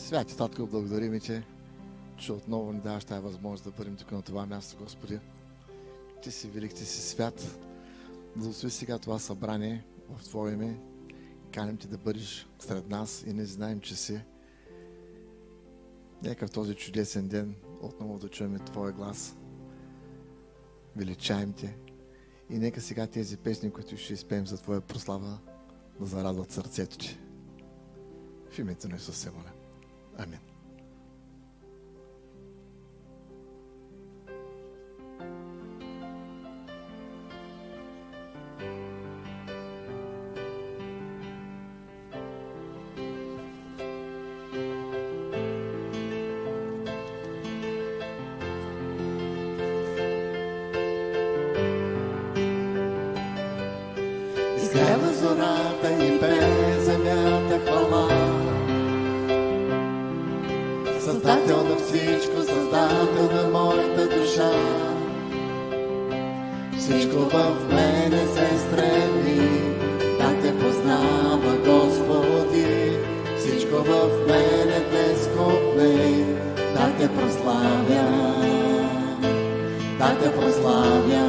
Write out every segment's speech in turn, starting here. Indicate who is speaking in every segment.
Speaker 1: Святи Татко, благодарим Ти, че отново ни даваш тази възможност да бъдем тук на това място, Господи. Ти си велик, Ти си свят. Благослови сега това събрание в Твое име. Каним Ти да бъдеш сред нас и не знаем, че си. Нека в този чудесен ден отново да чуем Твоя глас. Величаем Те. И нека сега тези песни, които ще изпеем за Твоя прослава, да зарадват сърцето Ти. В името на Исус се моля. Амин. Изгрява зората и пее земята хвала. Създател на всичко, създател на моята душа. Всичко в мене се стреми да Те познава, Господи. Всичко в мене днес копне да Те прославя, да Те прославя.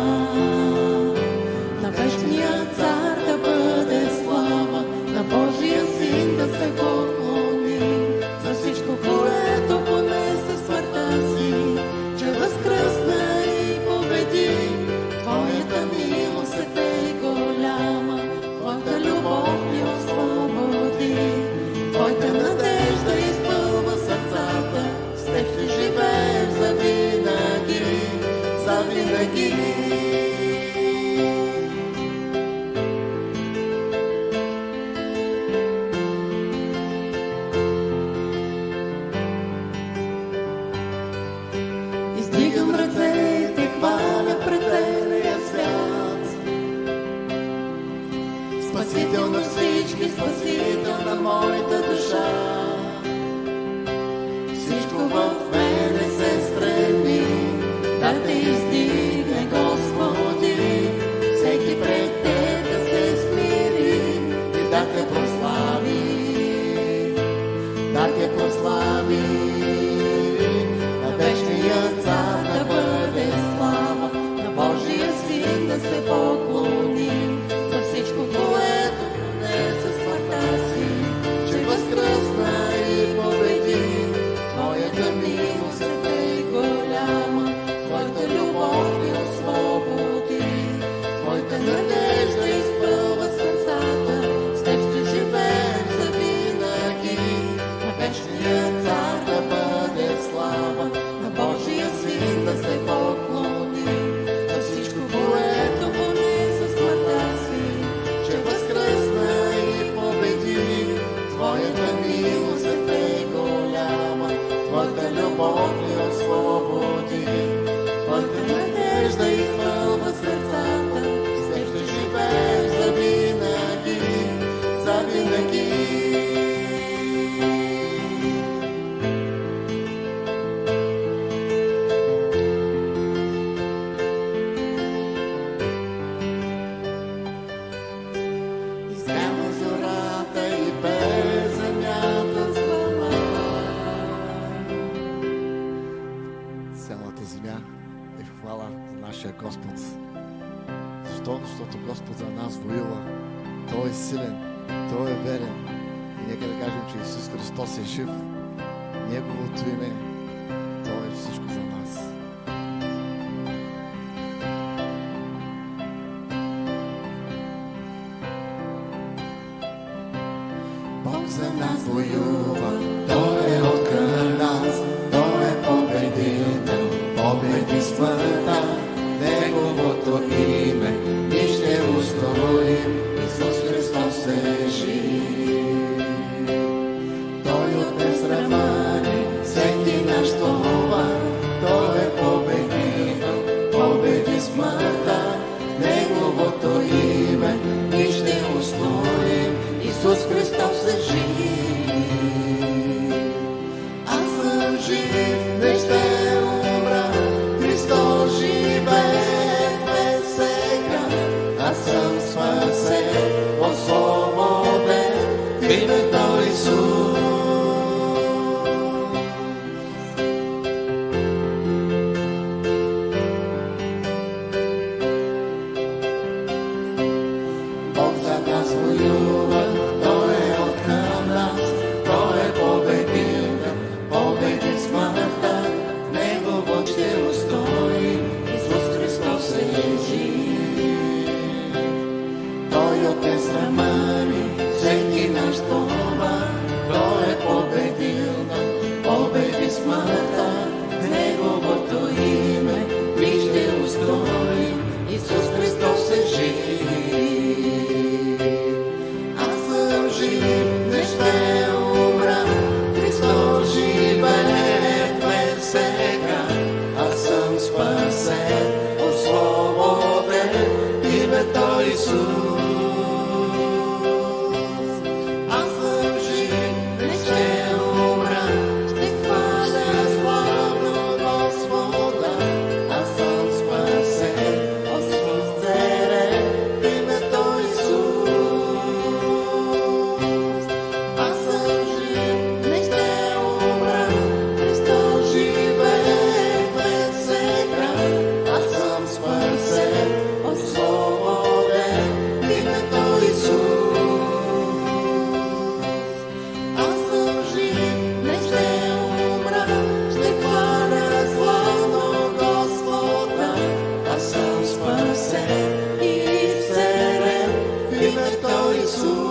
Speaker 1: На вечния цар да бъде слава, на Божия Син да се поклони, за всичко, което понесе в смъртта си, че възкръсна и победи. Твоята милост е голяма, Твоята любов ми освободи, Твоята надежда изпълва сърцата, с Теб ще живеем завинаги, завинаги. Издигам ръце и Те хваля пред целия свят. Спасител на всички, спасител на моята душа. Всичко в мене се стреми да Те издигне, Господи. Всеки пред Те да се смири и да Те прослави, да Те прослави. Вечният цар да бъде слава, на Божия Син да се поклоним, за всичко, което понесе смъртта си, че възкръсна и победи. Твоята милост е голяма, Твоята любов ми освободи, Твоята надежда изпълва сърцата, с Теб ще живеем завинаги. На вечния цар да бъде слава, Божия Син да се поклони, за всичко, което понесе смъртта си, че възкръсна и победи. Твоята милост е голяма, Твоята любов ми освободи, Твоята надежда изпълва сърцата, с Теб ще живеем завинаги, завинаги. Цялата земя е в хвала за нашия Господ. Защо? Защото Господ за нас воюва. Той е силен, Той е верен. И нека да кажем, че Исус Христос е жив. Неговото име, Той е всичко за нас. Бог за нас воюва, Той е открил нас, Той е победител, победи смъртта, Неговото име и ще устроим, Исус Христос е жив. Той отне срама ни, всеки наш товар, Той е победител, победи смъртта, Неговото име и ще устроим, Исус Христос е жив. Аз съм жив, не ще умра, Христос живее сега. Аз съм спасен, освободен, в името Исус. това, Той е победил, победи смъртта, в Неговото име ми ще устроим, Исус Христос е жив. Аз съм жив, не ще умра, Христос живее в мен сега. Аз съм спасен, освободен, името Исус. Аз съм жив, не ще умра, ще хваля славно Господа. Аз съм спасен, освободен, името Исус. Аз съм жив, не ще умра, Христос живее в мен сега. Аз съм спасен, освободен, името Исус. Аз съм жив, не ще умра, ще хваля славно Господа. Аз съм спасен и изцелен в името Исус.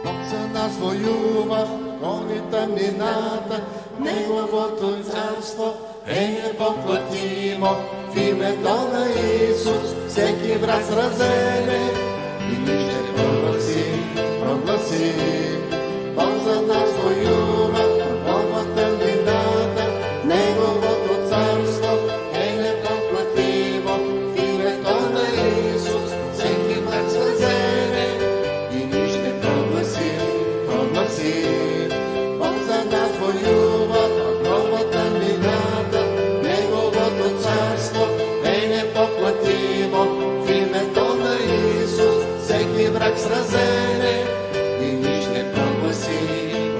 Speaker 1: Бог за нас воюва, гони тъмнината, Неговото царство е непоклатимо. В името на Исус всеки враг сразене и ние ще прогласим. Бог за нас воюва, гонва тъмнината, Неговото царство е непоклатимо. В името на Исус всеки враг сразене и ние ще прогласим. Бог за нас воюва, гонва тъмнината, Неговото царство е непоклатимо. В името на Исус всеки враг сразене и ние ще прогласим.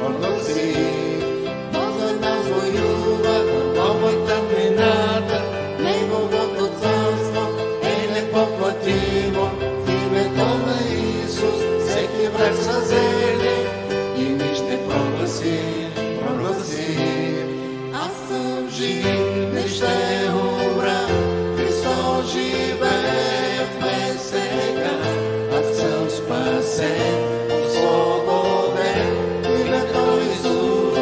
Speaker 1: Бог за нас воюва, гонва тъмнината, Неговото царство е непоклатимо. В името на Исус всеки враг сразене и ние ще прогласим. Аз съм жив, не ще умра, Христос живее в мен сега. Аз съм спасен, освободен, името Исус.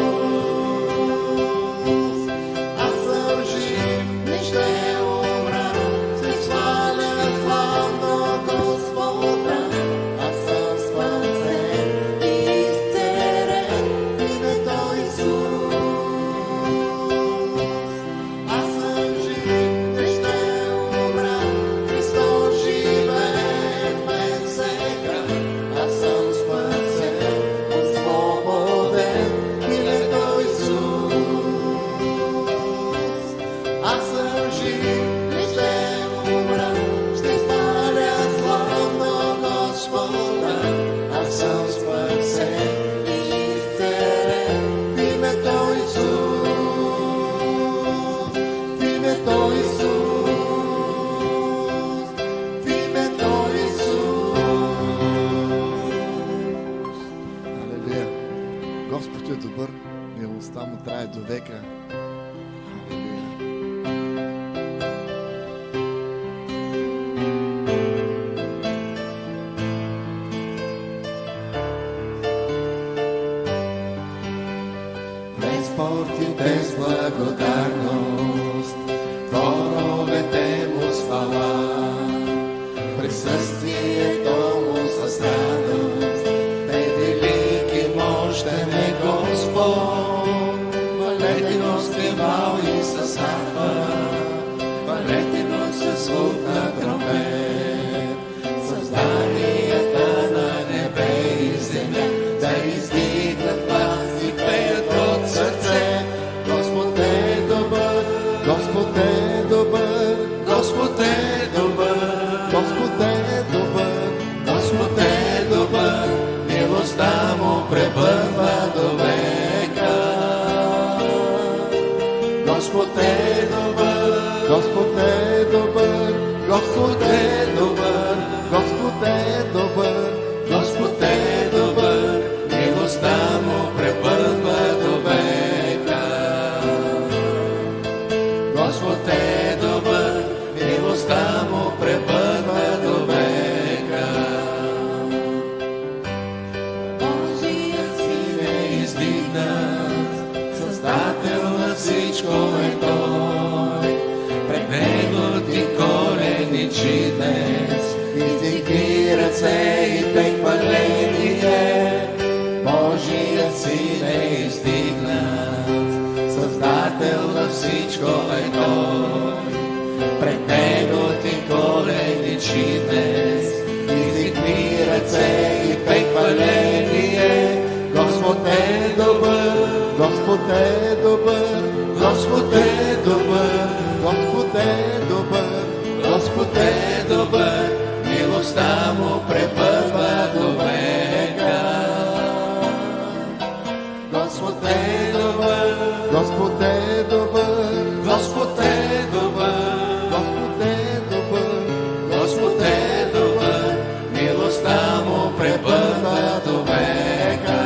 Speaker 1: Аз съм жив, не ще умра, ще хваля славно Господа. Аз съм спасен и изцелен в името Исус. Аз съм жив, не ще умра, Христос живее в мен сега. Аз съм спасен, освободен, името Исус. Аз съм жив, не ще умра, ще хваля славно Господа. Аз съм спасен и изцелен в името Исус. В името Исус. В името Исус. Алелуя. Господ е добър, милостта му трае до века. Алелуя. Без спорт и без благодарност, воровете му свала, в присъствието му с радост, бе велик и мощен е Господ. Хвалете го с тривал и с арфа, хвалете го с звук на тромпет. Създанията на небе и земя да издигнат глас и пеят от сърце. Господ е добър, Господ е добър, Господ е добър, Господ е добър,
Speaker 2: ръце и прехваление, Божия Син е издигнат, Създател на всичко е Той. Пред Него ти коленичи днес, издигни ръце и прехваление. Господ е добър,
Speaker 1: Господ е добър,
Speaker 2: Господ е добър,
Speaker 1: Господ е добър,
Speaker 2: Господ е добър, милостта му пребъдва до века. Господ е добър,
Speaker 1: Господ е добър,
Speaker 2: Господ е добър,
Speaker 1: Господ е добър,
Speaker 2: Господ е добър, милостта му пребъдва до века.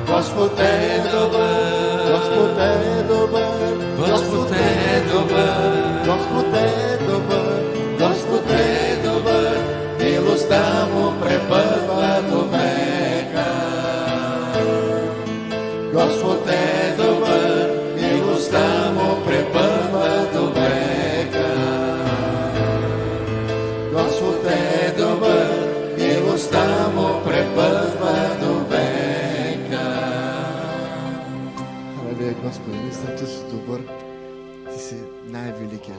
Speaker 2: Господ е добър,
Speaker 1: Господ е добър,
Speaker 2: Господ е добър,
Speaker 1: Господ е добър,
Speaker 2: Господ е добър, милостта му пребъдва до века. Господ е добър, милостта му пребъдва до века. Господ е добър, милостта му пребъдва до века.
Speaker 1: Халелуя, Господи, наистина Ти си добър, Ти си най-великият,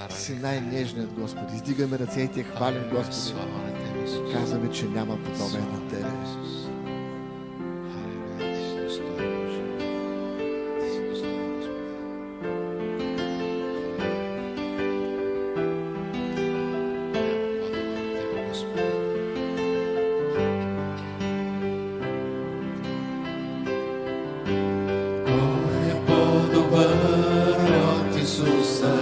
Speaker 1: Ти си най-нежният, Господи. Издигаме ръце и Те хвалим, Господи. Казваме, че няма подобен на Тебе.
Speaker 2: Кой е по-добър от Исуса?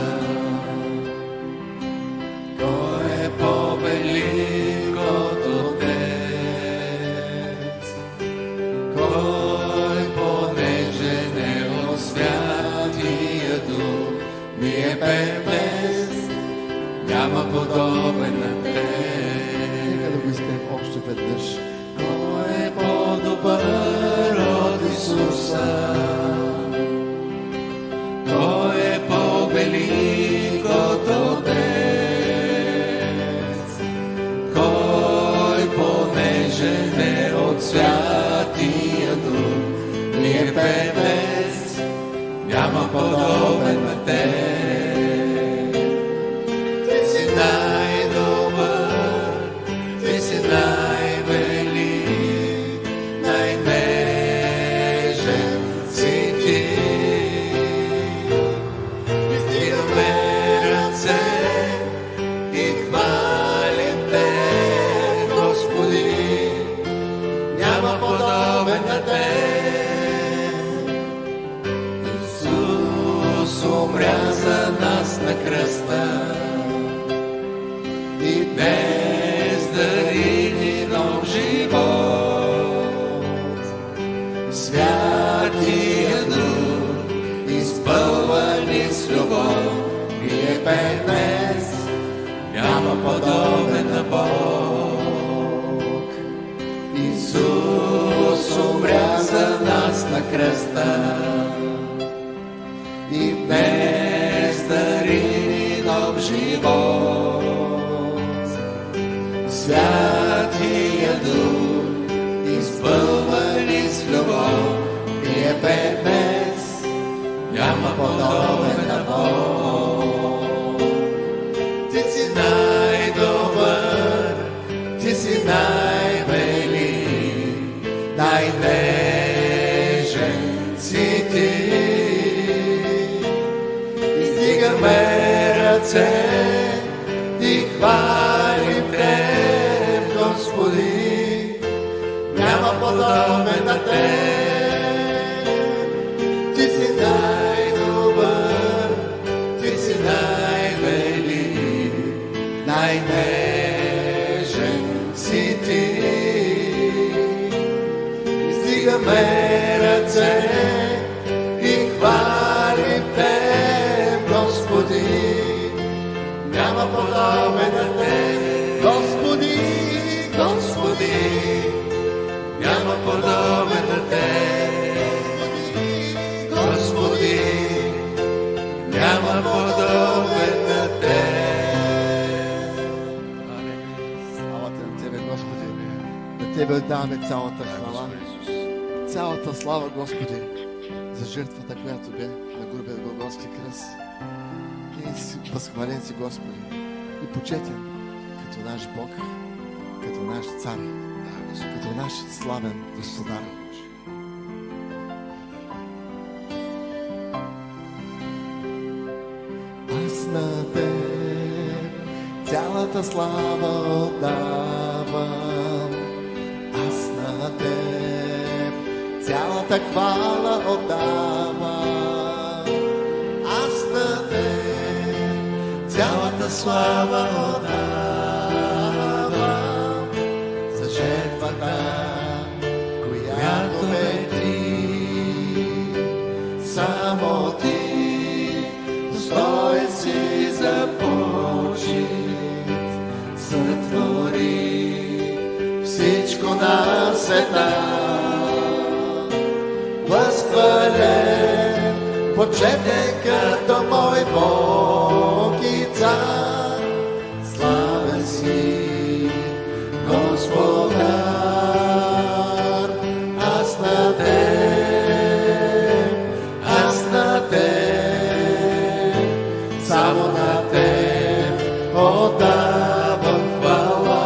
Speaker 2: Кой е по-велик от Отец? Кой по-нежен е от Святия Дух? Ние пеем днес, няма подобен на
Speaker 1: Нека да
Speaker 2: Теб.
Speaker 1: го изпеем още веднъж.
Speaker 2: Кой е по-добър от Исуса? Кой е по-велик от Отец? Кой по-нежен е от Святия Дух? Ние пеем днес, няма подобен на Теб. Ти си най-добър, Ти си най-велик, най-нежен си Ти. Издигаме ръце и хвалим Те, Господи, няма подобен на Те. Исус умря за нас на кръста и днес дари ни нов живот. Святия Дух изпълва ни с любов. Ние пеем днес, няма подобен на Бог. Исус умря за нас на кръста и днес дари ни нов живот. Святия Дух изпълва ни с любов. Ние пеем днес, няма подобен на Бог. Ти си най-добър, Ти си най-велик, най-нежен си Ти. Издигаме ръце и хвалим Те, Господи, няма подобен на Те. Ти си най-добър, Ти си най-велик, най-нежен си Ти. Издигаме ръце и хвалим Те, Господи, няма подобен на Те. Господи, Господи, няма подобен на Те. Господи, няма подобен на Те.
Speaker 1: Тебе отдаваме цялата
Speaker 2: Да,
Speaker 1: хвала,
Speaker 2: Господи Исус.
Speaker 1: цялата слава, Господи, за жертвата, която бе на грубият Голготски кръст. И си възхвален си, Господи, и почетен като наш Бог, като наш цар,
Speaker 2: Да, Господи.
Speaker 1: като наш славен Господар. Аз на Теб цялата слава отдавам. Аз на Теб цялата хвала отдавам. Аз на Теб цялата слава отдавам. За жертвата, която бе Ти, само Ти достоен си за почит. Сътвори всичко на света. Възхвален, почетен като мой Бог и Цар. Славен си, Господар. Аз на Теб, аз на Теб, само на Теб отдавам хвала.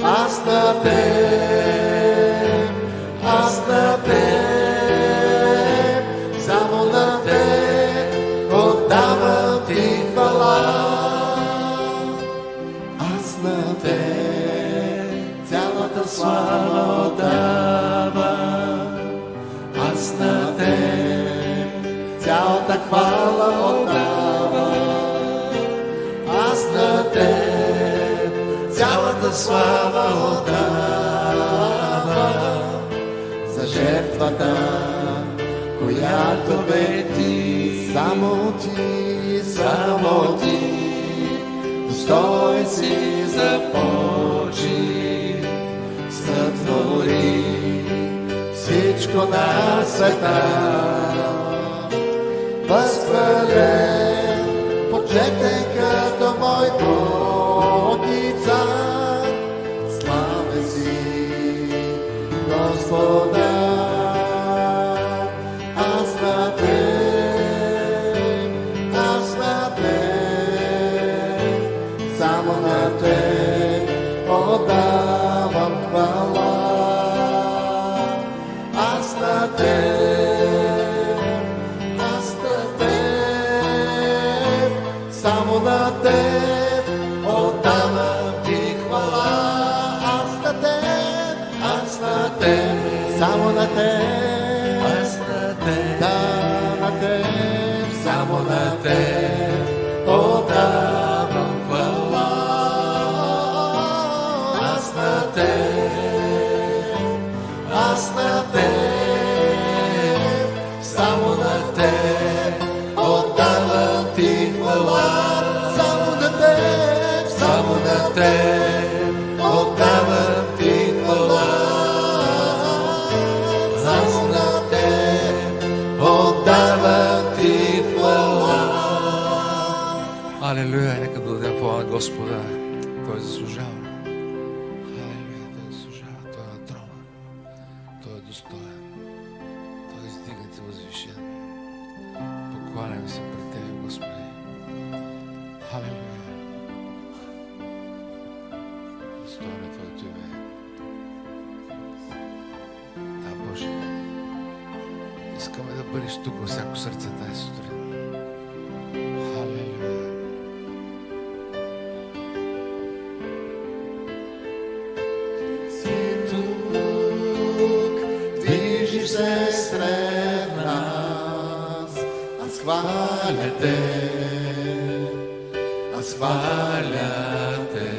Speaker 1: Аз на Теб, аз на Теб, само на Теб отдавам Ти хвала. Аз на Теб цялата слава отдавам. Аз на Теб цялата хвала отдавам. Аз на Теб цялата слава отдавам. За жертвата, която бе Ти, само Ти, само Ти, достоен си за почит. Сътвори всичко на света. Възхвален, почетен като мой Бог и Цар. Славен си, Господар. Аз на Теб, аз на Теб, само на Теб отдавам хвала. Аз на Теб, аз на Теб, само на Теб отдавам Ти хвала. Аз на Теб, аз на Теб, само на Теб, аз на Теб, да, на Теб, само на Теб отдавам хвала. Аз на Теб, аз на Теб, само на Теб отдавам Ти хвала. Само на Теб, само на Теб отдавам Ти хвала. Само на Теб отдавам Ти хвала.
Speaker 2: Алелуя, нека да дадем хвала на Господа. Той заслужава. Алелуя, Той заслужава. Той е на трона. Той е достоен. Той е издигнат и възвишен. Покланяме се пред Тебе, Господи. Алелуя. Достоен е Твоето име. Да, Боже. Искаме да бъдеш тук във всяко сърце тази сутрин. Алелуя.
Speaker 1: Си тук, движиш се сред нас. Аз хваля Те, аз хваля Те.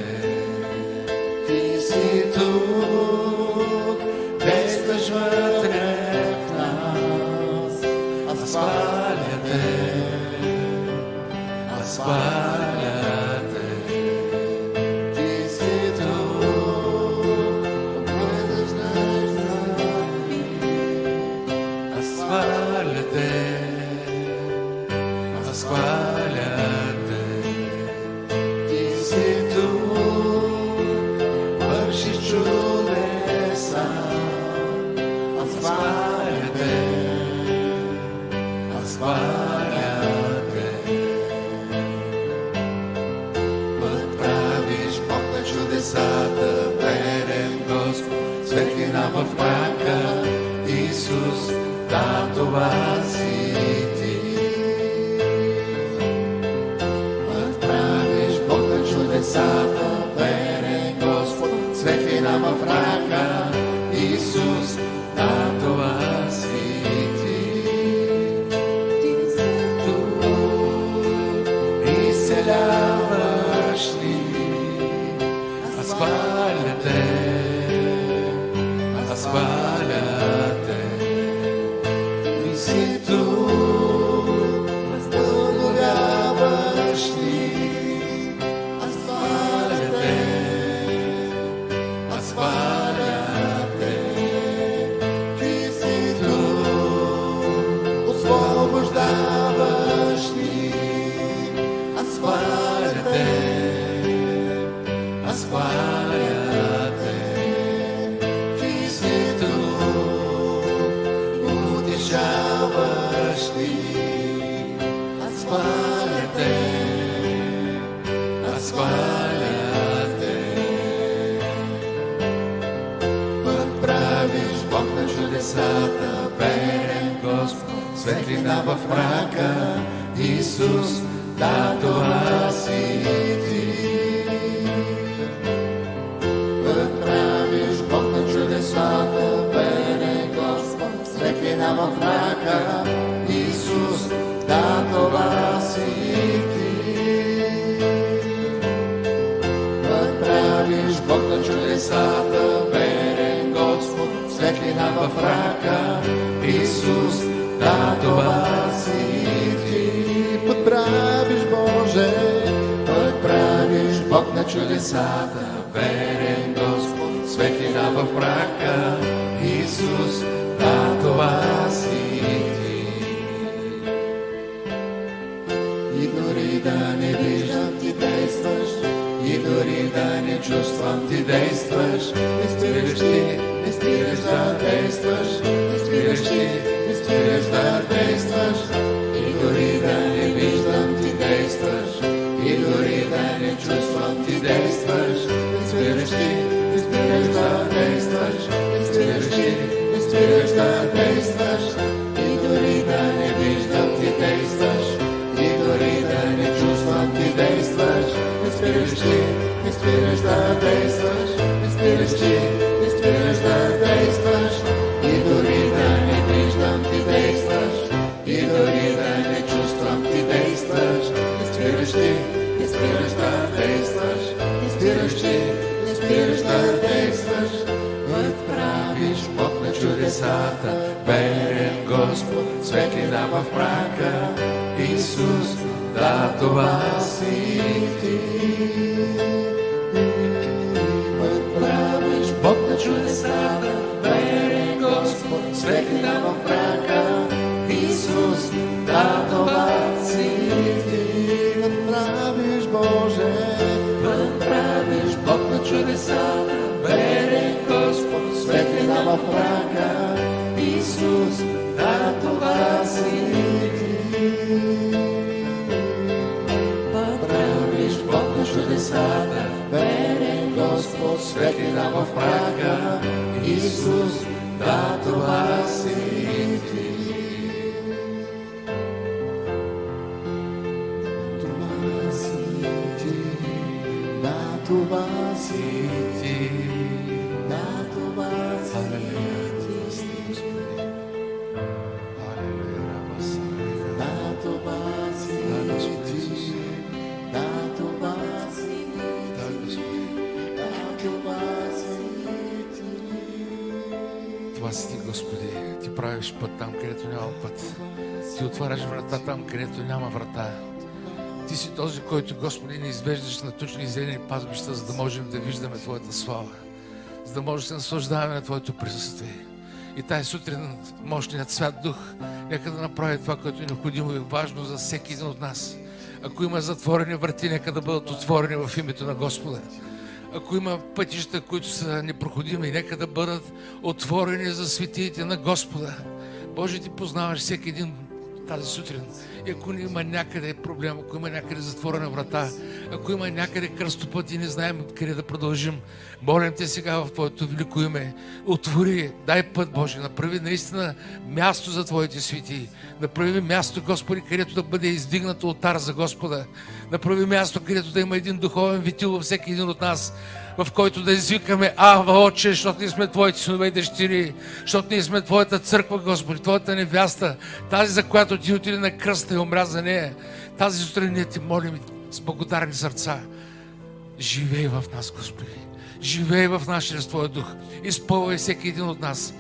Speaker 1: Ти си тук, действаш вътре в нас. Аз хваля Те, аз хваля Те. Ти си тук, бъдеш наш цар.
Speaker 2: Аз хваля Те, аз хваля Те.
Speaker 1: Ти си тук, вършиш
Speaker 2: в мрака, Исус, да, това си ти. Път правиш, Бог на чудесата, верен Господ, светлина в мрака, Исус, да, това си ти. Тук изцеляваш ни, аз хваля те, аз хваля те. Ти си тук, възстановяваш ни, аз хваля те, аз хваля те. Ти си тук, освобождаваш ни, аз хваля те, аз хваля те. Ти си тук, утешаваш ни, аз хваля те, аз хваля те. Път правиш, Бог на чудесата, верен Господ, светлина в мрака, Исус, да, това си ти. Път правиш, Бог на чудесата, верен Господ, светлина в мрака, Исус, да, това си ти. Път правиш, Бог на чудесата, верен Господ, светлина в мрака, Исус, да, това си ти. Път правиш, Боже, път правиш, Бог на чудесата, верен Господ, светлина в мрака, Исус, да, това си ти. И дори да не виждам, ти действаш, и дори да не чувствам, ти действаш, не спираш ти, не спираш да действаш, не спираш ти, не спираш да действаш. И дори да не виждам, ти действаш, и дори да не чувствам, ти действаш, не спираш ти, не спираш да действаш, не спираш ти, не спираш да действаш. И дори да не виждам, ти действаш, и дори да не чувствам, ти действаш, не спираш ти, не спираш да действаш, не спираш ти, не спираш да действаш. И дори да не виждам, ти действаш, и дори да не чувствам, ти действаш, не спираш ти, не спираш да действаш, не спираш ти, не спираш да действаш. Път правиш, Бог на чудесата, верен Господ, светлина в мрака, Исус, да, това си ти. Път правиш, Бог на чудесата, верен Господ, светлина в мрака, Исус, да, това си ти. Път правиш, Боже, път правиш, Бог на чудесата, верен Господ, светлина в мрака, Исус, да, това си ти. Път правиш, Бог на чудесата, верен Господ, светлина в мрака, Исус, да, това си ти. Това си ти, да, това си ти, да, това си ти. Да, това си ти, да, това си ти, да, това си ти. Това си ти, Господи. Ти правиш път там, където няма път. Ти отваряш врата там, където няма врата. Ти си този, който, Господи, ни извеждаш на тучни и зелени пазбища, за да можем да виждаме Твоята слава, за да можем да се наслаждаваме на Твоето присъствие. И тази сутрин мощният Свят Дух нека да направи това, което е необходимо и важно за всеки един от нас. Ако има затворени врати, нека да бъдат отворени в името на Господа. Ако има пътища, които са непроходими, нека да бъдат отворени за светиите на Господа. Боже, Ти познаваш всеки един тази сутрин. И ако има някъде проблем, ако има някъде затворена врата, Ако има някъде кръстопът и не знаем къде да продължим, молим Те сега в Твоето велико име, отвори, дай път, Боже, направи наистина място за Твоите свети. Направи място, Господи, където да бъде издигнат олтар за Господа. Направи място, където да има един духовен витил във всеки един от нас, в който да извикаме: Ава, Отче, защото ние сме Твоите синове и дъщери, защото ние сме Твоята църква, Господи, Твоята невяста, тази, за която Ти отиде на кръста и умря за нея. Тази сутрин ние Ти молим с благодарни сърца. Живей в нас, Господи. Живей в нас чрез Твоя дух. Изпълвай всеки един от нас.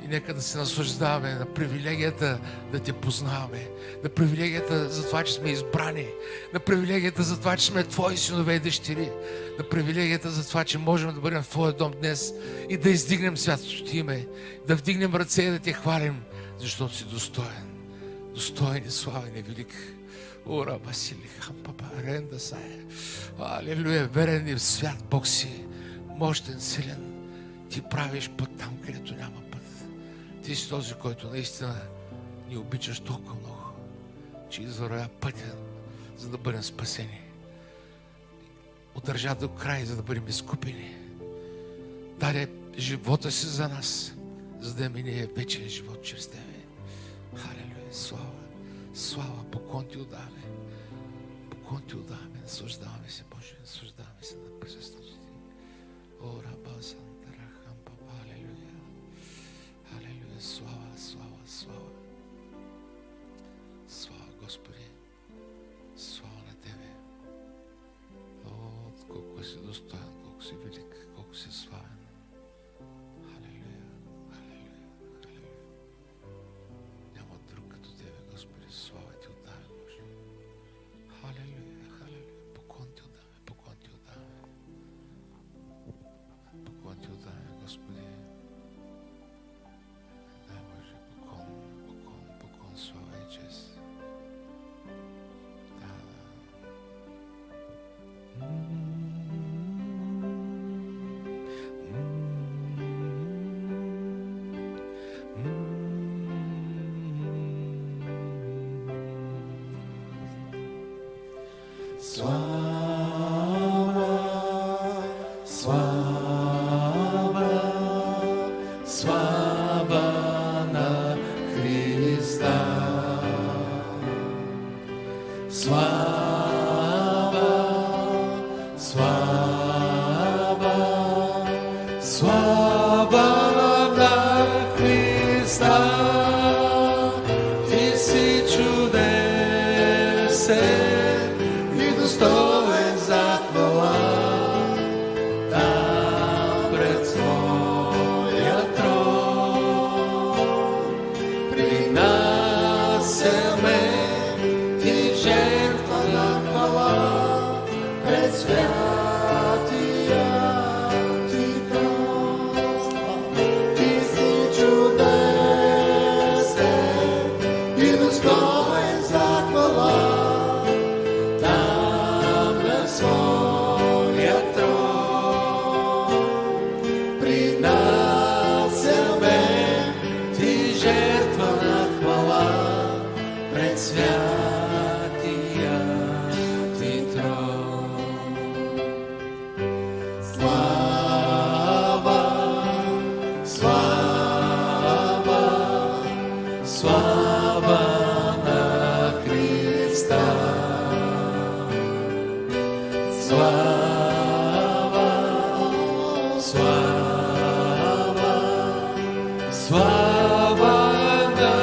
Speaker 2: И нека да се наслаждаваме на привилегията да Те познаваме, на привилегията за това, че сме избрани, на привилегията за това, че сме Твои синове и дъщери, на привилегията за това, че можем да бъдем в Твоя дом днес и да издигнем святото Ти име, да вдигнем ръце и да Те хвалим, защото си достоен. Достоен и славен и велик. Ура, Васили, Хампапа, Ренда Сая. Алелуя, верен и свят Бог си, мощен, силен. Ти правиш път там, където няма път. Ти си този, който наистина ни обичаш толкова много, че извървя пътя, за да бъдем спасени. Удържа до край, за да бъдем изкупени. Даде живота си за нас, за да мине вечен живот чрез Тебе. Халелуя, слава, слава, поклон Ти отдаваме. Поклон Ти отдаваме, наслаждаваме се, Боже, наслаждаваме се на присъствието Ти. О, раба, Сантара, Хампа, халелуя. Халелуя, слава, слава, слава. Слава, Господи. Слава на Тебе. О, колко си достоен, колко си велик, колко си славен. Халелуя, халелуя, халелуя. Няма друг като Тебе, Господи. Слава Ти отдаваме, Боже. Халелуя, халелуя. Поклон Ти отдаваме, поклон Ти отдаваме. Поклон Ти отдаваме, Господи. Да, Боже, поклон, поклон, поклон, слава и чест. Да,
Speaker 1: Слава, слава, слава на Христа. Слава, слава, слава на Христа. Ти си чудесен и достоен за хвала. Там пред Твоя трон принасяме Ти жертва на хвала пред святия Ти трон. Ти си чудесен и достоен за хвала. Там на своя трон принасяме Ти жертва на хвала пред святия Ти трон. Слава, слава, слава на Христа. Слава, слава, слава на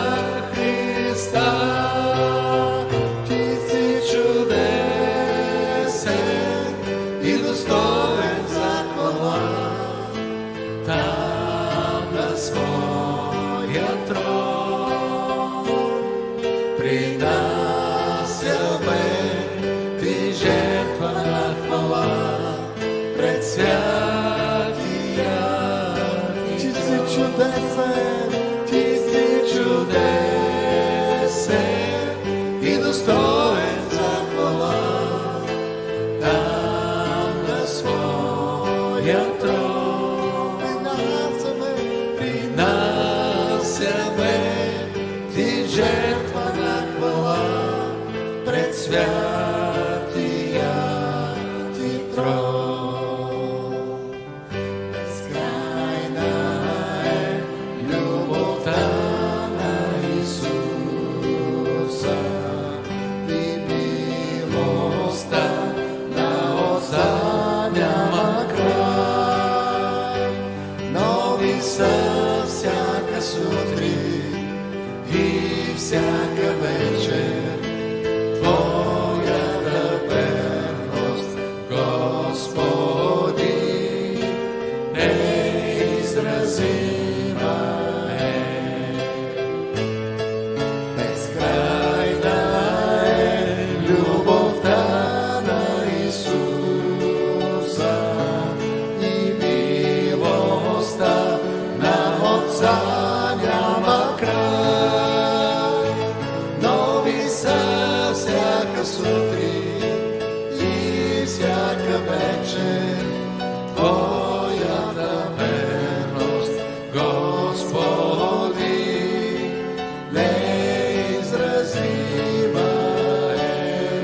Speaker 1: Христа. Ти си чудесен и достоен за хвала. Там на своя трон принасяме Ти жертва на хвала пред святия. Ти си чудесен, Ти си чудесен и достоен за хвала. Там на своя трон принасяме Ти жертва на хвала пред святия са всяка сутрин и всяка вечер. Твоята верност, Господи, неизразима е. Безкрайна е любовта на Исуса и милостта на Отца няма край. Нови са всяка сутрин и всяка вечер. Твоята верност, Господи, неизразима е.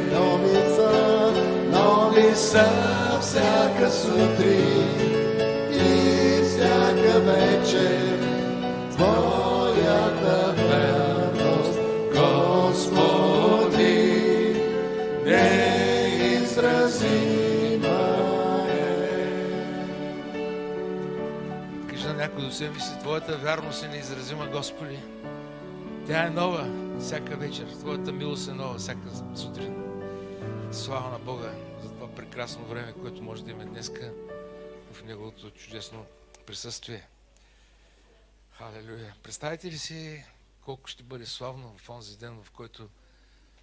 Speaker 1: Нови са всяка сутрин и всяка вечер. Твоята верност, Господи, неизразима е.
Speaker 2: Кажи на някой до себе си: Твоята вярност е неизразима, Господи. Тя е нова всяка вечер. Твоята милост е нова всяка сутрин. Слава на Бога за това прекрасно време, което може да имаме днеска в Неговото чудесно присъствие. Халелуя! Представете ли си колко ще бъде славно в онзи ден, в който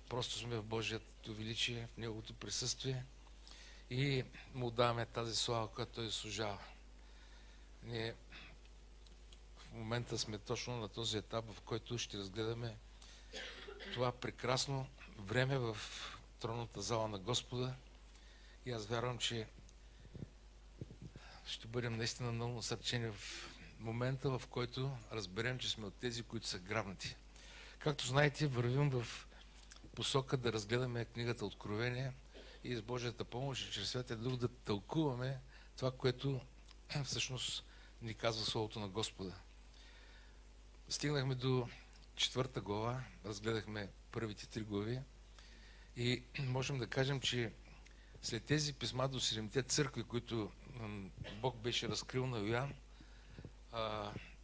Speaker 2: просто сме в Божието величие, в Неговото присъствие и му даваме тази слава, която Той заслужава. Ние в момента сме точно на този етап, в който ще разгледаме това прекрасно време в тронната зала на Господа и аз вярвам, че ще бъдем наистина много насърчени в момента, в който разберем, че сме от тези, които са грабнати. Както знаете, вървим в посока да разгледаме книгата Откровение и с Божията помощ и чрез Святия Дух да тълкуваме това, което всъщност ни казва Словото на Господа. Стигнахме до 4 глава, разгледахме първите 3 глави и можем да кажем, че след тези писма до 7-те църкви, които Бог беше разкрил на Йоан,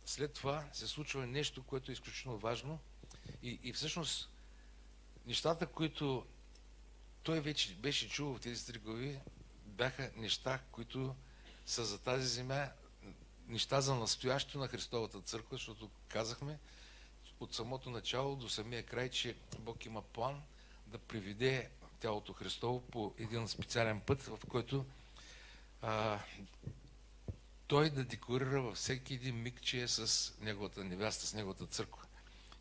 Speaker 2: след това се случва нещо, което е изключително важно и всъщност нещата, които той вече беше чул в тези 3 глави, бяха неща, които са за тази земя, неща за настоящето на Христовата църква, защото казахме от самото начало до самия край, че Бог има план да приведе тялото Христово по един специален път, в който Той да декларира във всеки един миг, че е с Неговата невяста, с Неговата църква.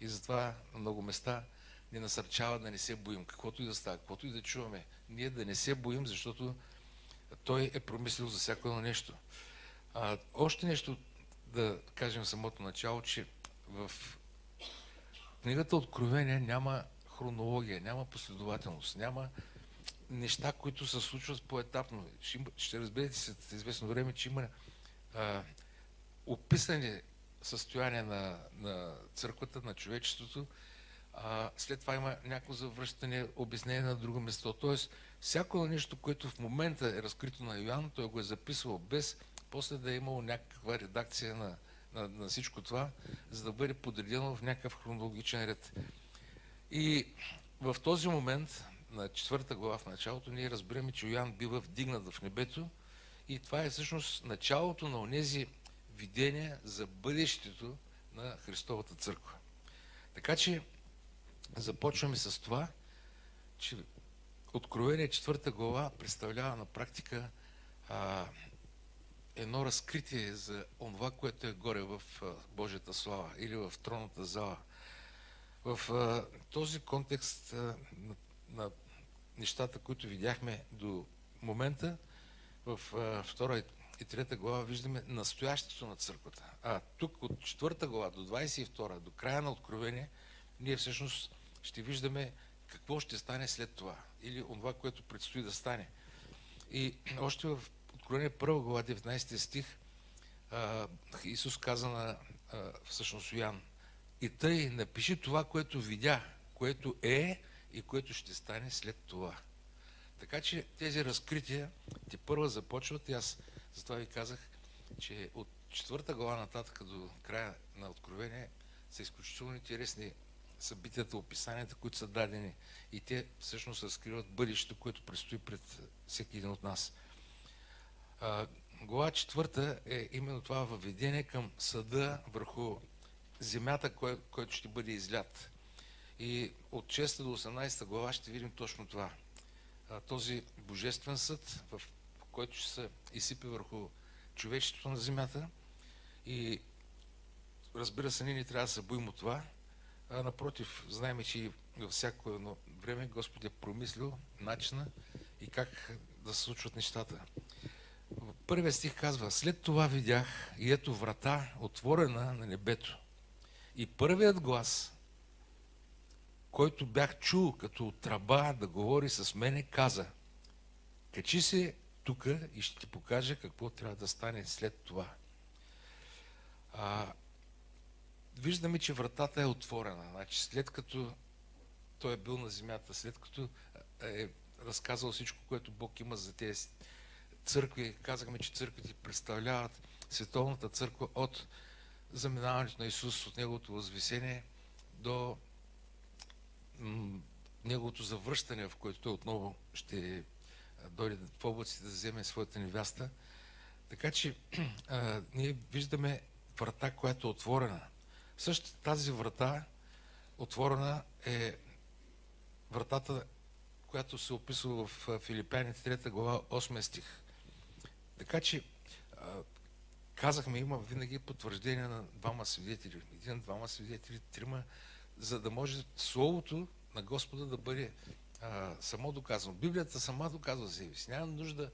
Speaker 2: И затова на много места ни насърчава да не се боим, каквото и да става, каквото и да чуваме. Ние да не се боим, защото Той е промислил за всяко едно нещо. Още нещо да кажем в самото начало, че в книгата Откровение няма хронология, няма последователност, няма неща, които се случват поетапно. Ще разберете след известно време, че има описани състояния на църквата, на човечеството, след това има някакво завръщане, обяснение на друго место. Тоест, всяко нещо, което в момента е разкрито на Йоан, той го е записвал без после да е имало някаква редакция на всичко това, за да бъде подредено в някакъв хронологичен ред. И в този момент, на 4 глава в началото, ние разбираме, че Йоан бива вдигнат в небето и това е всъщност началото на онези видения за бъдещето на Христовата църква. Така че започваме с това, че Откровение 4 глава представлява на практика едно разкритие за онова, което е горе в Божията слава или в тронната зала. В този контекст на нещата, които видяхме до момента, в 2 и 3 глава виждаме настоящето на църквата. А тук от 4 глава до 22, до края на Откровение, ние всъщност ще виждаме какво ще стане след това или онова, което предстои да стане. И още в Откровение 1 глава, 19 стих, Исус каза на всъщност Йоан: и тъй напиши това, което видя, което е и което ще стане след това. Така че тези разкрития те първа започват и аз затова ви казах, че от 4 глава нататък до края на Откровение са изключително интересни събитията, описанията, които са дадени. И те всъщност разкриват бъдещето, което предстои пред всеки един от нас. Глава 4 е именно това въведение към съда върху земята, който ще бъде излят. И от 6 до 18 глава ще видим точно това. Този божествен съд, в който ще се изсипе върху човечеството на земята. И разбира се, ние не трябва да се боим от това. Напротив, знаем, че и във всяко едно време Господ е промислил начина и как да се случват нещата. Първият стих казва: след това видях и ето врата отворена на небето. И първият глас, който бях чул като от тръба да говори с мене, каза: качи се тука и ще ти покажа какво трябва да стане след това. Виждаме, че вратата е отворена. Значи, след като той е бил на земята, след като е разказал всичко, което Бог има за тези църкви, казахме, че църквите представляват световната църква от заминаването на Исус, от Неговото възвисение до Неговото завръщане, в което Той отново ще дойде в облаците да вземе своята невяста. Така че ние виждаме врата, която е отворена. Същата тази врата, отворена, е вратата, която се описва в Филипяните 3 глава 8 стих. Така че казахме, има винаги потвърждение на двама свидетели. Един, двама свидетели, трима, за да може Словото на Господа да бъде само доказано. Библията сама доказва себе си. Няма нужда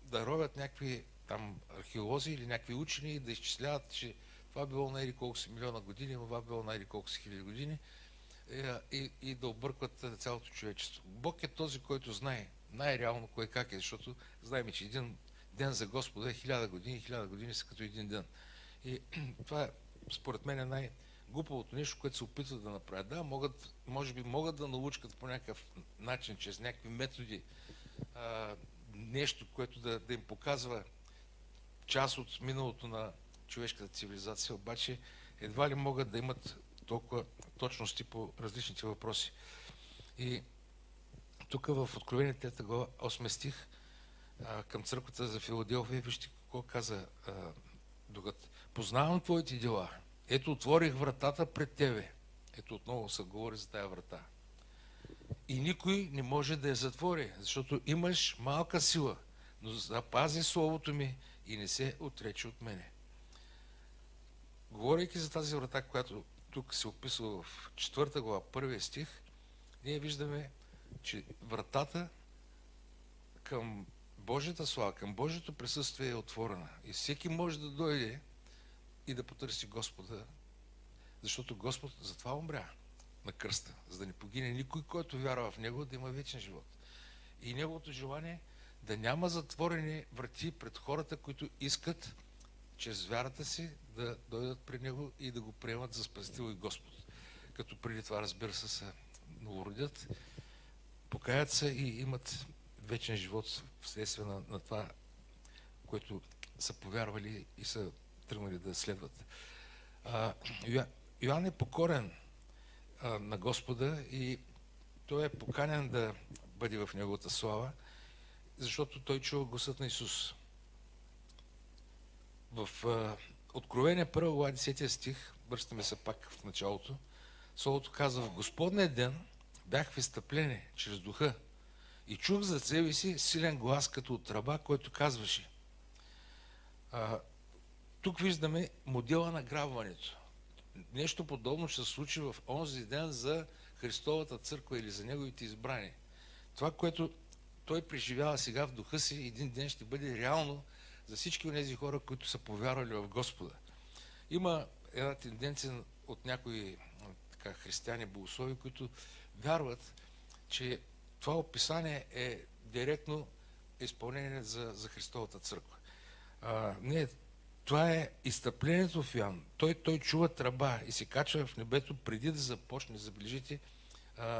Speaker 2: да ровят някакви там археолози или някакви учени и да изчисляват, че това било на еди колко си милиона години, това било на еди колко си хиляди години и да объркват цялото човечество. Бог е този, който знае най-реално кое как е, защото знаем, че един ден за Господа е 1000 години, 1000 години са като един ден. И това според мен е най-глупавото нещо, което се опитват да направят. Да, може би могат да научат по някакъв начин, чрез някакви методи, нещо, което да им показва част от миналото на човешката цивилизация, обаче едва ли могат да имат толкова точности по различните въпроси. И тук в Откровение 3 глава 8 стих към църквата за Филаделфия, вижте какво каза Духът. Познавам твоите дела. Ето отворих вратата пред тебе. Ето отново се говори за тая врата. И никой не може да я затвори, защото имаш малка сила, но запази словото ми и не се отрече от мене. Говорейки за тази врата, която тук се описва в 4 глава, 1 стих, ние виждаме, че вратата към Божията слава, към Божието присъствие е отворена. И всеки може да дойде и да потърси Господа, защото Господ затова умря на кръста, за да не погине никой, който вярва в Него, да има вечен живот. И Неговото желание да няма затворени врати пред хората, които искат чрез вярата си да дойдат при Него и да го приемат за Спасител и Господ. Като преди това, разбира се новородят, покаят се и имат вечен живот вследствие на това, което са повярвали и са тръгнали да следват. Йоан е покорен на Господа и той е поканен да бъде в Неговата слава, защото той чува гласът на Исус. В Откровение 1 глава 10 стих, връщаме се пак в началото, Словото казва: в Господния ден бях в изстъпление чрез духа и чух за себе си силен глас като от тръба, който казваше. Тук виждаме модела на грабването. Нещо подобно ще се случи в онзи ден за Христовата църква или за Неговите избрани. Това, което той преживява сега в духа си, един ден ще бъде реално за всички от тези хора, които са повярвали в Господа. Има една тенденция от някои християни богослови, които вярват, че това описание е директно изпълнение за Христовата църква. Не, това е изстъплението в Йоан. Той чува тръба и се качва в небето преди да започне, забележите,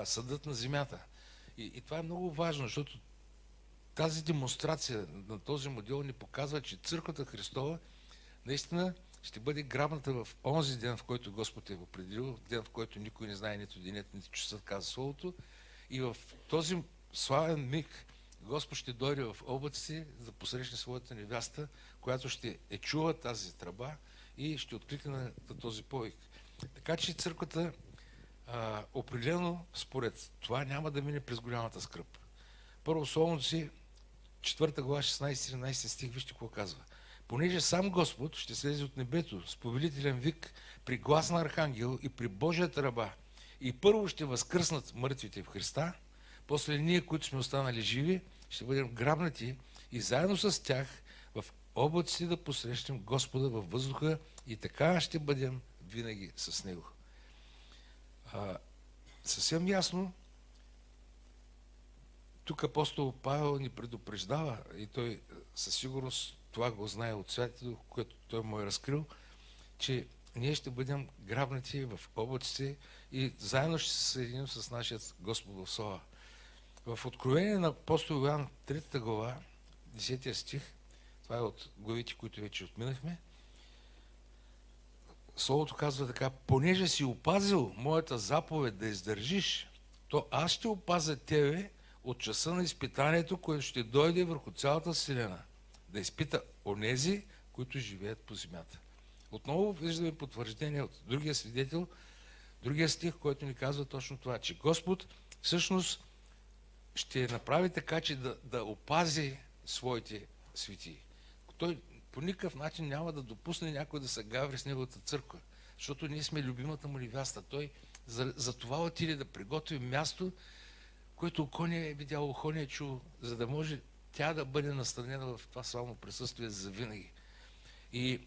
Speaker 2: съдът на земята. И това е много важно, защото тази демонстрация на този модел ни показва, че църквата Христова наистина ще бъде грабната в онзи ден, в който Господ е определил, ден, в който никой не знае нито денят, нито часът, каза Словото. И в този славен миг Господ ще дойде в облаците, за да посрещне своята невяста, която ще чува тази тръба и ще откликне на този повик. Така че църквата определено, според това, няма да мине през голямата скръб. Първо Словото си, 4 глава, 16-17 стих, вижте какво казва. Понеже сам Господ ще слезе от небето с повелителен вик, при глас на архангел и при Божията ръба. И първо ще възкръснат мъртвите в Христа, после ние, които сме останали живи, ще бъдем грабнати и заедно с тях в облаците да посрещнем Господа във въздуха и така ще бъдем винаги с Него. Съвсем ясно, тук апостол Павел ни предупреждава и той със сигурност това го знае от святите, което той му е разкрил, че ние ще бъдем грабнати в облаците и заедно ще се съединим с нашия Господ в слава. В Откровение на апостол Йоан 3 глава, 10 стих, това е от главите, които вече отминахме, Словото казва така: понеже си опазил моята заповед да издържиш, то аз ще опазя тебе от часа на изпитанието, което ще дойде върху цялата вселена, да изпита онези, които живеят по земята. Отново виждаме потвърждение от другия свидетел, другия стих, който ни казва точно това, че Господ всъщност ще направи така, че да опази своите светии. Той по никакъв начин няма да допусне някой да се гаври с неговата църква, защото ние сме любимата му невяста. Той за това отиде да приготви място, което око не е видяло, ухо не е чуло, за да може тя да бъде настанена в това славно присъствие завинаги. И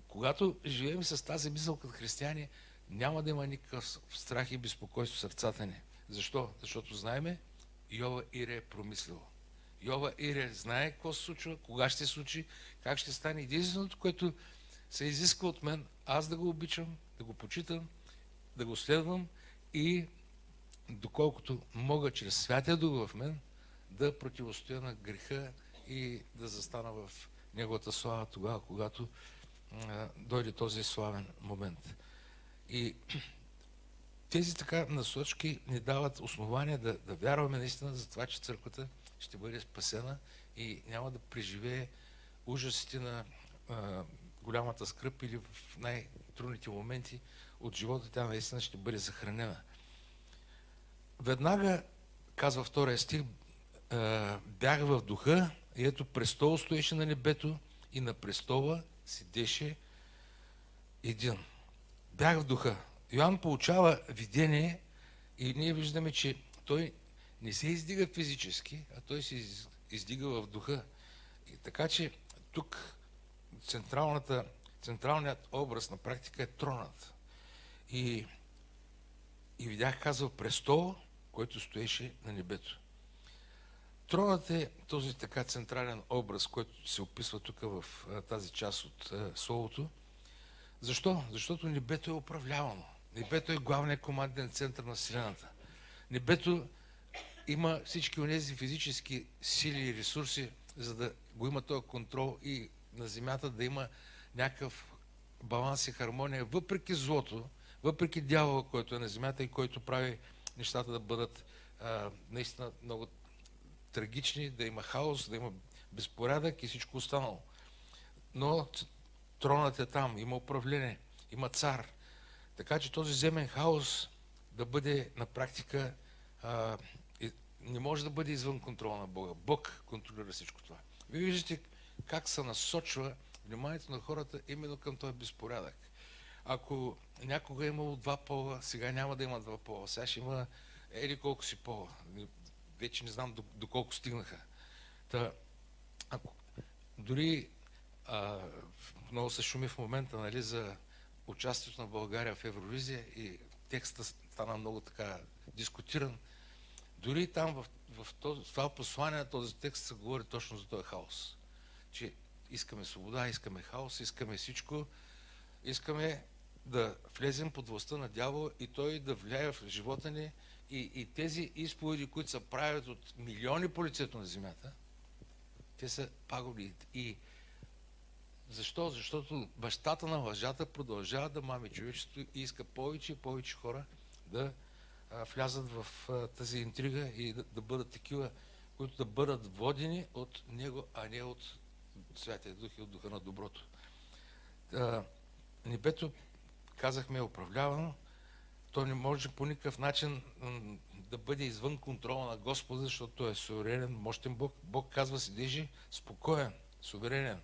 Speaker 2: когато живеем с тази мисъл като християни, няма да има никакъв страх и безпокойство в сърцата ни. Защо? Защото знаеме, Йова Ире е промислил. Йова Ире знае какво се случва, кога ще се случи, как ще стане. Единственото, което се изисква от мен, аз да го обичам, да го почитам, да го следвам и доколкото мога чрез Святия Дух в мен да противостоя на греха и да застана в Неговата слава тогава, когато дойде този славен момент. И тези така насочки ни дават основания да вярваме наистина за това, че църквата ще бъде спасена и няма да преживее ужасите на голямата скръб или в най-трудните моменти от живота тя наистина ще бъде съхранена. Веднага, казва втория стих, бях в духа и ето престол стоеше на небето и на престола седеше един. Бях в духа. Йоан получава видение и ние виждаме, че той не се издига физически, а той се издига в духа. И така че тук централният образ на практика е тронът. И видях, казва, престол, който стоеше на небето. Тронът е този така централен образ, който се описва тук в тази част от Словото. Защо? Защото небето е управлявано. Небето е главният команден център на Вселената. Небето има всички онези физически сили и ресурси, за да го има този контрол и на земята да има някакъв баланс и хармония, въпреки злото, въпреки дявола, който е на земята и който прави нещата да бъдат наистина много трагични, да има хаос, да има безпорядък и всичко останало. Но тронът е там, има управление, има цар. Така че този земен хаос да бъде на практика не може да бъде извън контрола на Бога. Бог контролира всичко това. Вие виждате как се насочва вниманието на хората именно към този безпорядък. Ако някога е имало два пола, сега няма да има два пола. Сега ще има ели колко си пола. Вече не знам доколко стигнаха. Дори много се шуми в момента, нали, за участието на България в Евровизия и текстът стана много така дискутиран. Дори там в това послание на този текст се говори точно за този хаос. Че искаме свобода, искаме хаос, искаме всичко, искаме да влезем под властта на дявола и той да влияе в живота ни и тези изповеди, които се правят от милиони по лицето на земята, те са пагубни. И Защо? Защото бащата на лъжата продължава да мами човечеството и иска повече и повече хора да влязат в тази интрига и да бъдат такива, които да бъдат водени от него, а не от Святия Дух и от Духа на доброто. Небето, казахме, е управлявано. То не може по никакъв начин да бъде извън контрола на Господа, защото Той е суверенен, мощен Бог. Бог казва, седежи спокоен, суверенен.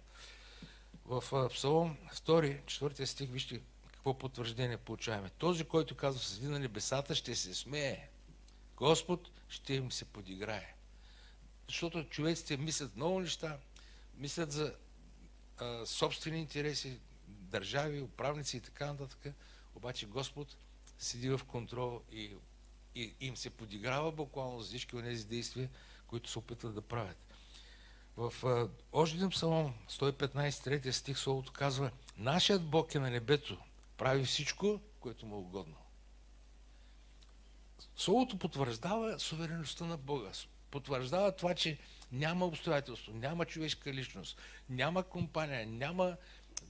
Speaker 2: В Псалом 2, 4 стих, вижте какво потвърждение получаваме. Този, който казва, седи на небесата, ще се смее. Господ ще им се подиграе. Защото човеците мислят много неща, мислят за собствени интереси, държави, управници и така нататък. Обаче Господ седи в контрол и им се подиграва буквално за всички от тези действия, които се опитват да правят. В още един псалом, 115, 3 стих, Словото казва: нашият Бог е на небето, прави всичко, което му е угодно. Словото потвърждава суверенността на Бога, потвърждава това, че няма обстоятелство, няма човешка личност, няма компания, няма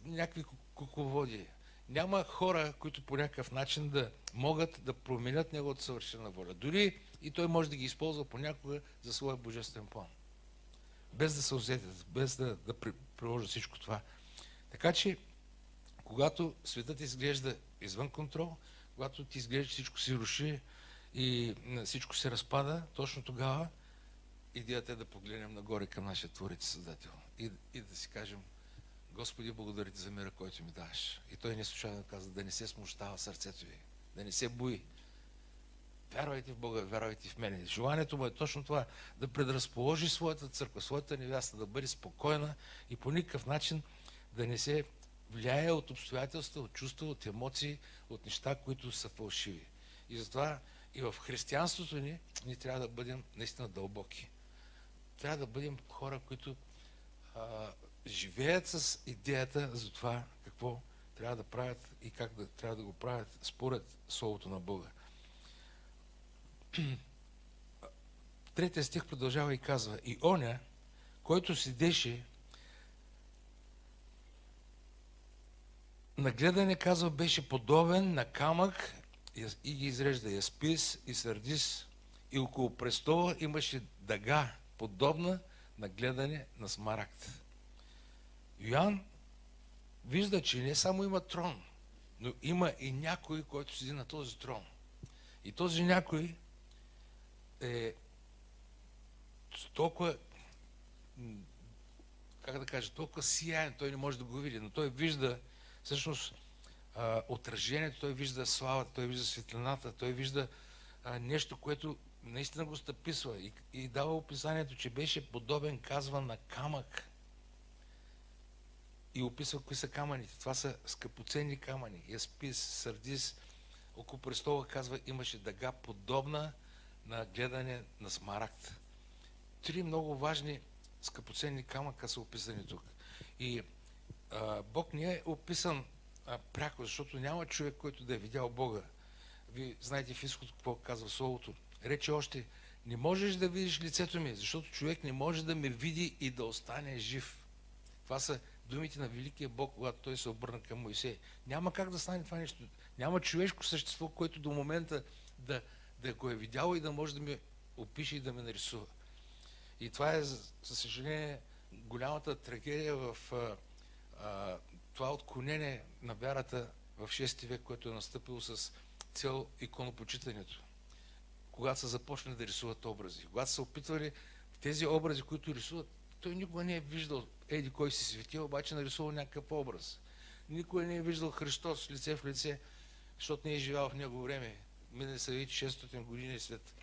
Speaker 2: някакви кукловоди, няма хора, които по някакъв начин да могат да променят неговата съвършена воля. Дори и той може да ги използва понякога за своя божествен план. Без да се усетят, без да приложат всичко това. Така че, когато светът изглежда извън контрол, когато ти изглежда, че всичко се руши и всичко се разпада, точно тогава идеята е да погледнем нагоре към нашия Творец и Създател и да си кажем: Господи, благодаря ти за мира, който ми даваш. И той не случайно каза: да не се смущава сърцето ви, да не се бои. Вярвайте в Бога, вярвайте в мене. Желанието му е точно това, да предразположи своята църква, своята невяста, да бъде спокойна и по никакъв начин да не се влияе от обстоятелства, от чувства, от емоции, от неща, които са фалшиви. И затова и в християнството ние трябва да бъдем наистина дълбоки. Трябва да бъдем хора, които живеят с идеята за това какво трябва да правят и как трябва да го правят според Словото на Бога. Третия стих продължава и казва: и оня, който седеше на гледане, казва, беше подобен на камък и ги изрежда яспис и сардис, и около престола имаше дъга, подобна на гледане на смарагд. Йоан вижда, че не само има трон, но има и някой, който седи на този трон. И този някой е толкова, как да кажа, толкова сияен, той не може да го види, но той вижда всъщност отражението, той вижда славата, той вижда светлината, той вижда нещо, което наистина го стъписва и дава описанието, че беше подобен, казва, на камък. И описва кои са камъните. Това са скъпоценни камъни. Яспис, сардис. Около престола, казва, имаше дъга, подобна на гледане на смарагд. 3 много важни скъпоценни камъка са описани тук. И Бог не е описан пряко, защото няма човек, който да е видял Бога. Вие знаете в изход какво казва Словото. Рече още: не можеш да видиш лицето ми, защото човек не може да ме види и да остане жив. Това са думите на великия Бог, когато той се обърна към Моисей. Няма как да стане това нещо. Няма човешко същество, което до момента да го е видяло и да може да ме опише и да ме нарисува. И това е, за съжаление, голямата трагедия в това отклонение на вярата в 6 век, което е настъпило с цел иконопочитането. Когато са започнали да рисуват образи, когато са опитвали тези образи, които рисуват, той никога не е виждал еди кой си светил, обаче нарисувал някакъв образ. Никой не е виждал Христос лице в лице, защото не е живял в Негово време. Минали са вече 600 години след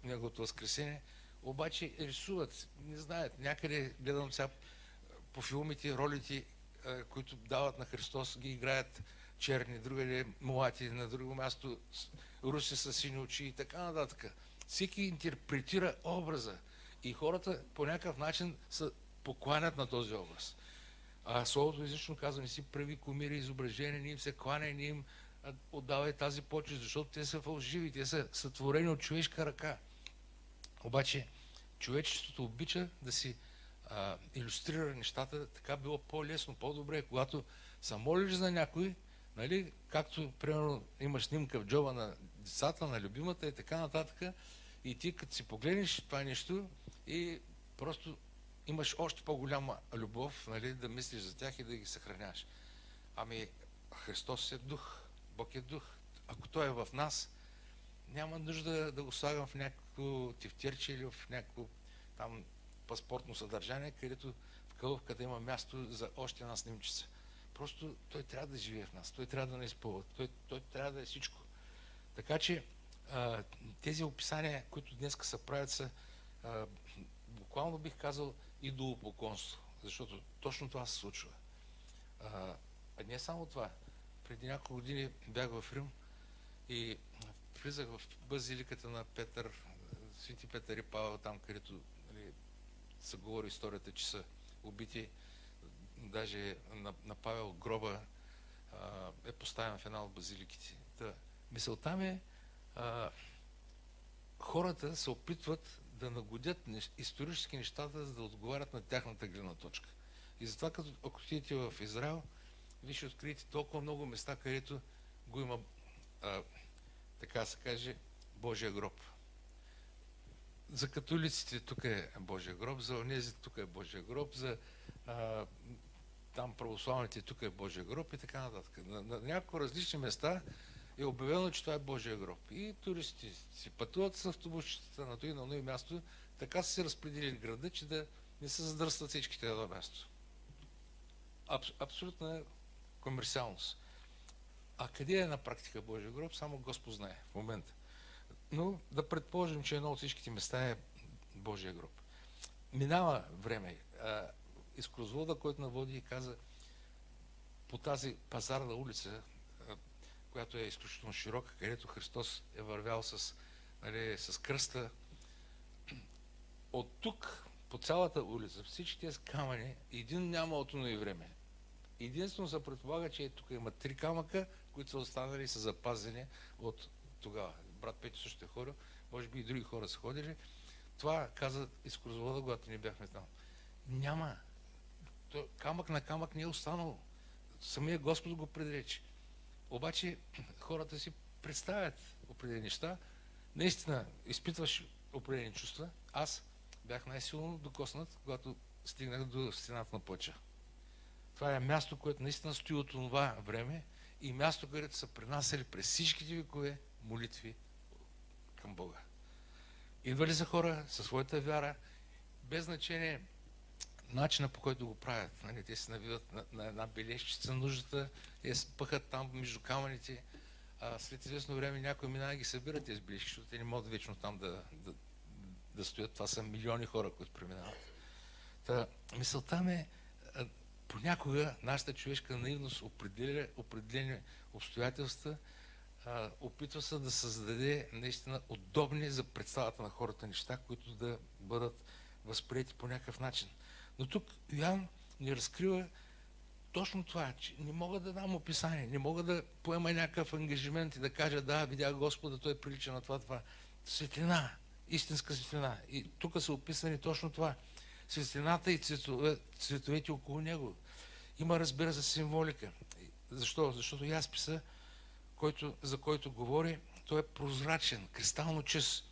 Speaker 2: неговото възкресение, обаче рисуват, не знаят. Някъде, гледам сега по филмите, ролите, които дават на Христос, ги играят черни, другаде мулати, на друго място руси с сини очи и така нататък. Всеки интерпретира образа и хората по някакъв начин се покланят на този образ. А Словото изрично казва: не си прави кумири, изображения, не им се кланяй, не им отдавай тази почест, защото те са фалшиви, те са сътворени от човешка ръка. Обаче човечеството обича да си илюстрира нещата, така било по-лесно, по-добре, когато се молиш за някой, нали, както, примерно, имаш снимка в джоба на децата, на любимата и така нататък, и ти като си погледнеш това нещо и просто имаш още по-голяма любов, нали, да мислиш за тях и да ги съхраняваш. Ами, Христос е дух, Бог е дух. Ако Той е в нас, няма нужда да го слагам в някакво тефтерче или в някакво там паспортно съдържание, където в кълъвката има място за още една снимчица. Просто Той трябва да живее в нас, Той трябва да не изпълва, той трябва да е всичко. Така че тези описания, които днес се правят, са буквално бих казал идолопоклонство, защото точно това се случва. А не само това. Преди няколко години бях в Рим и влизах в базиликата на Петър, Свети Петър и Павел, там където, нали, се говори историята, че са убити. Даже на Павел гроба е поставен в една от базиликите. Мисълта ми е, хората се опитват да нагодят исторически нещата, за да отговарят на тяхната гледна точка. И затова, ако отидете в Израел, вие ще откриете толкова много места, където го има, така се каже, Божия гроб. За католиците тук е Божия гроб, за онези тук е Божия гроб, за там православните тук е Божия гроб и така нататък. На няколко различни места е обявено, че това е Божия гроб. И туристи си пътуват с автобусчетата на това и на едно място, така са се разпределили града, че да не се задръстват всичките на едно място. Абсолютна комерциалност. А къде е на практика Божия гроб, само Господ знае в момента. Но да предположим, че едно от всичките места е Божия гроб. Минава време. Изкрозвода, който наводи и каза, по тази пазарна улица, която е изключително широка, където Христос е вървял нали, с кръста, от тук по цялата улица, всички тези камъни, един няма от и време. Единствено се предполага, че тук има 3 камъка, които са останали и са запазени от тогава. Брат Петю също е ходил, може би и други хора са ходили. Това каза изкрозвода, когато не бяхме там. Няма. Камък на камък не е останало. Самия Господ го предрече. Обаче хората си представят определени неща. Наистина изпитваш определени чувства. Аз бях най-силно докоснат, когато стигнах до стената на плача. Това е място, което наистина стои от това време и място, където са пренасяли през всичките векове молитви към Бога. Идвали са хора със своята вяра, без значение начина, по който го правят. Нали, те се навиват на една бележчица нуждата, те спъхат там между камъните, а след известно време някой минава и ги събират тези бележки, защото те не могат вечно там да стоят. Това са милиони хора, които преминават. Мисълта ми е, понякога нашата човешка наивност определя определени обстоятелства, опитва се да създаде наистина удобни за представата на хората неща, които да бъдат възприети по някакъв начин. Но тук Йоан ни разкрива точно това, че не мога да дам описание, не мога да поема някакъв ангажимент и да кажа, да, видях Господа, той прилича на това. Светлина, истинска светлина. И тук са описани точно това. Светлината и цветовете около него. Има, разбира се, символика. Защо? Защото ясписа, за който говори, той е прозрачен, кристално чист.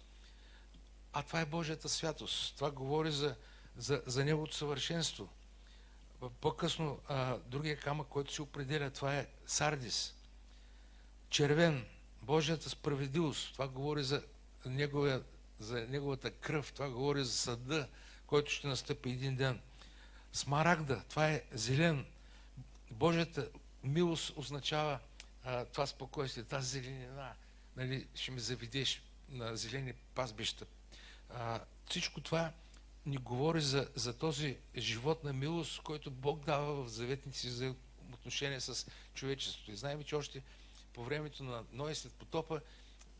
Speaker 2: А това е Божията святост. Това говори за Неговото съвършенство. По-късно другия камък, който се определя, това е сардис. Червен, Божията справедливост. Това говори за Неговата кръв. Това говори за съда, който ще настъпи един ден. Смарагда, това е зелен. Божията милост означава това спокойствие, тази зеленина. Нали, ще ме заведеш на зелени пазбища. Всичко това ни говори за този живот на милост, който Бог дава в заветните си за отношение с човечеството. И знаем, че още по времето на Ной след потопа,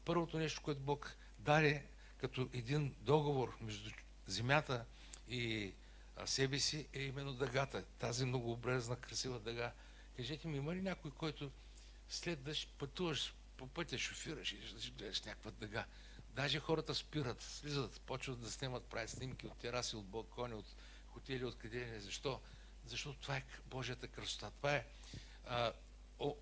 Speaker 2: първото нещо, което Бог даде като един договор между земята и себе си, е именно дъгата. Тази многообразна, красива дъга. Кажете ми, има ли някой, който след да пътуваш по пътя, шофираш и гледаш някаква дъга? Даже хората спират, слизат, почват да снимат, правят снимки от тераси, от балкони, от хотели, откъде ли. Защо? Защото това е Божията красота. Това е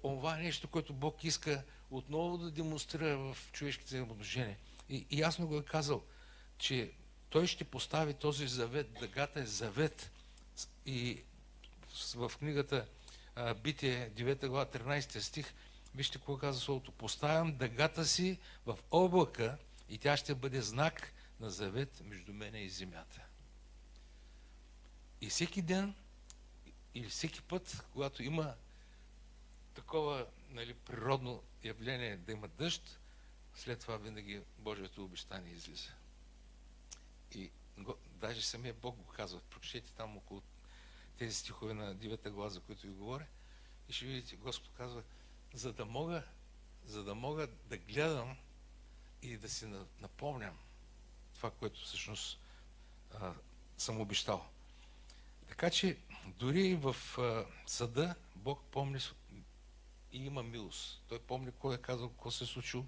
Speaker 2: онова нещо, което Бог иска отново да демонстрира в човешките взаимоотношения. И ясно го е казал, че Той ще постави този завет. Дъгата е завет. И в книгата Битие, 9 глава, 13 стих, вижте какво казва Словото. Поставям дъгата си в облака и тя ще бъде знак на завет между мене и земята. И всеки ден или всеки път, когато има такова, нали, природно явление да има дъжд, след това винаги Божието обещание излиза. И даже самия Бог го казва. Прочете там около тези стихове на 9 глава, за които ви говоря, и ще видите, Господ казва, за да мога да гледам и да си напомням това, което всъщност съм обещал. Така че дори в съда Бог помни и има милост. Той помни кой е казал, какво се е случило.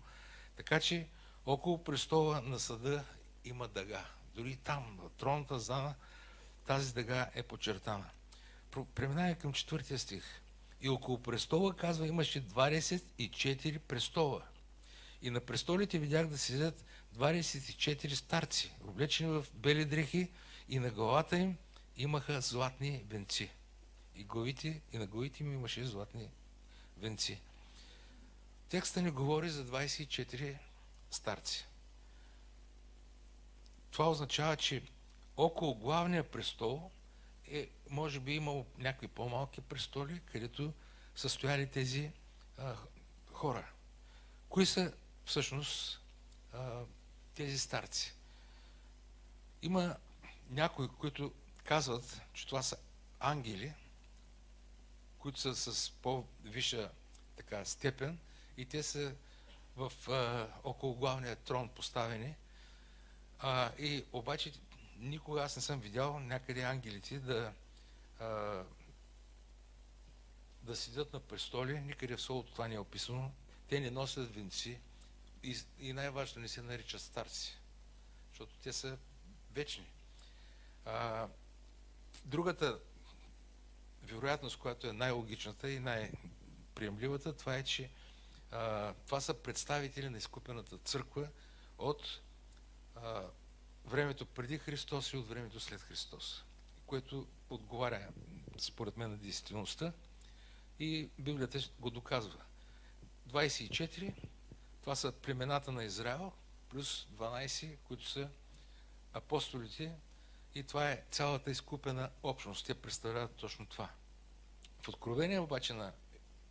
Speaker 2: Така че около престола на съда има дъга. Дори там, на тронната зала, тази дъга е подчертана. Преминаваме към 4 стих. И около престола, казва, имаше 24 престола. И на престолите видях да седят 24 старци, облечени в бели дрехи, и на главата им имаха златни венци. И на главите им имаше златни венци. Текста ни говори за 24 старци. Това означава, че около главния престол може би имало някакви по-малки престоли, където са стояли тези хора. Кои са всъщност тези старци? Има някои, които казват, че това са ангели, които са с по-висша степен и те са около главния трон поставени. И обаче никога аз не съм видял някъде ангелите да седят на престоли, никъде в Словото това не е описано. Те не носят венци и най-важно не се наричат старци, защото те са вечни. Другата вероятност, която е най-логичната и най-приемливата, това е, че това са представители на изкупената църква от времето преди Христос и от времето след Христос, което отговаря според мен на действителността и Библията го доказва. 24, това са племената на Израел, плюс 12, които са апостолите, и това е цялата изкупена общност. Те представляват точно това. В Откровение обаче на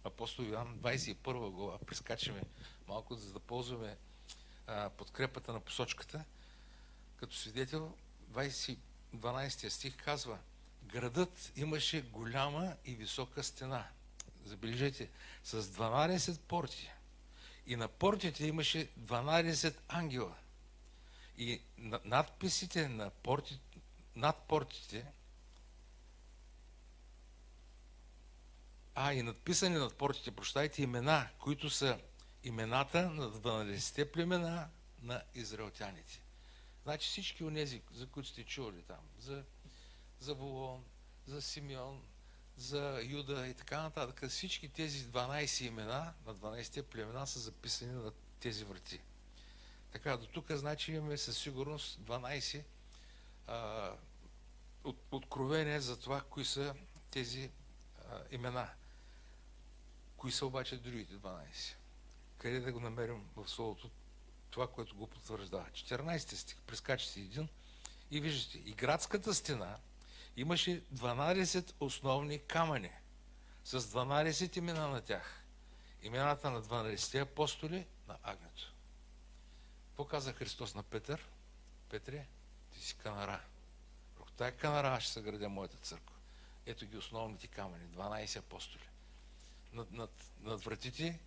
Speaker 2: апостол Йоан, 21 глава, прескачаме малко, за да ползваме подкрепата на посочката. Като свидетел, 12 стих казва: градът имаше голяма и висока стена. Забележете, с 12 порти. И на портите имаше 12 ангела. И надписите на над портите, и надписани над портите, прощайте, имена, които са имената на 12 племена на израелтяните. Значи всички онези, за които сте чували там, за Завулон, за Симеон, за Юда и така нататък, всички тези 12 имена на 12 племена са записани на тези врати. Така, до тук, значи, имаме със сигурност 12 откровения за това, кои са тези имена. Кои са обаче другите 12? Къде да го намерим в Словото? Това, което го потвърждава. 14 стих, прескачате един и виждате, и градската стена имаше 12 основни камъни с 12 имена на тях. Имената на 12 апостоли на Агнето. Какво каза Христос на Петър? Петре, ти си канара. Върху тая канара аз ще съградя моята църква. Ето ги основните камъни, 12 апостоли. Над вратите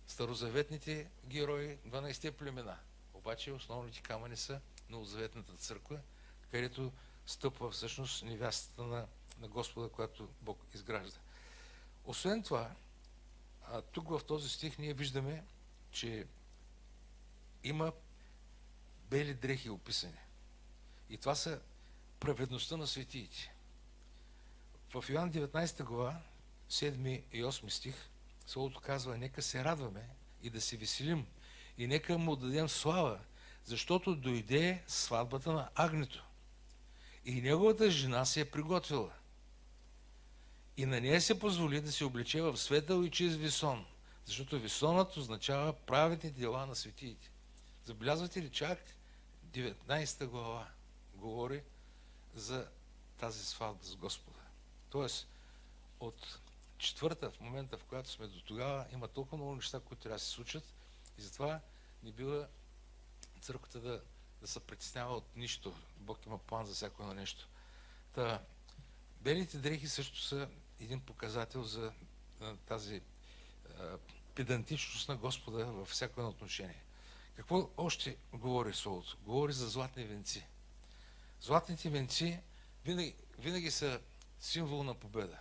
Speaker 2: старозаветните герои, 12 племена. Обаче основните камъни са новозаветната църква, където стъпва всъщност невястата на Господа, която Бог изгражда. Освен това, тук в този стих ние виждаме, че има бели дрехи описани. И това са праведността на светиите. В Йоан 19 глава, 7 и 8 стих, Словото казва: нека се радваме и да се веселим и нека му дадем слава, защото дойде сватбата на агнето и неговата жена се е приготвила. И на нея се позволи да се облече в светъл и чист весон, защото весонът означава правите дела на светиите. Забелязвате ли, чак 19 глава говори за тази сватба с Господа. Тоест, от четвърта, в момента, в която сме до тогава, има толкова много неща, които трябва да се случат, и затова не бива църквата да се притеснява от нищо. Бог има план за всяко едно нещо. Та, белите дрехи също са един показател за тази педантичност на Господа във всяко едно отношение. Какво още говори Словото? Говори за златни венци. Златните венци винаги са символ на победа.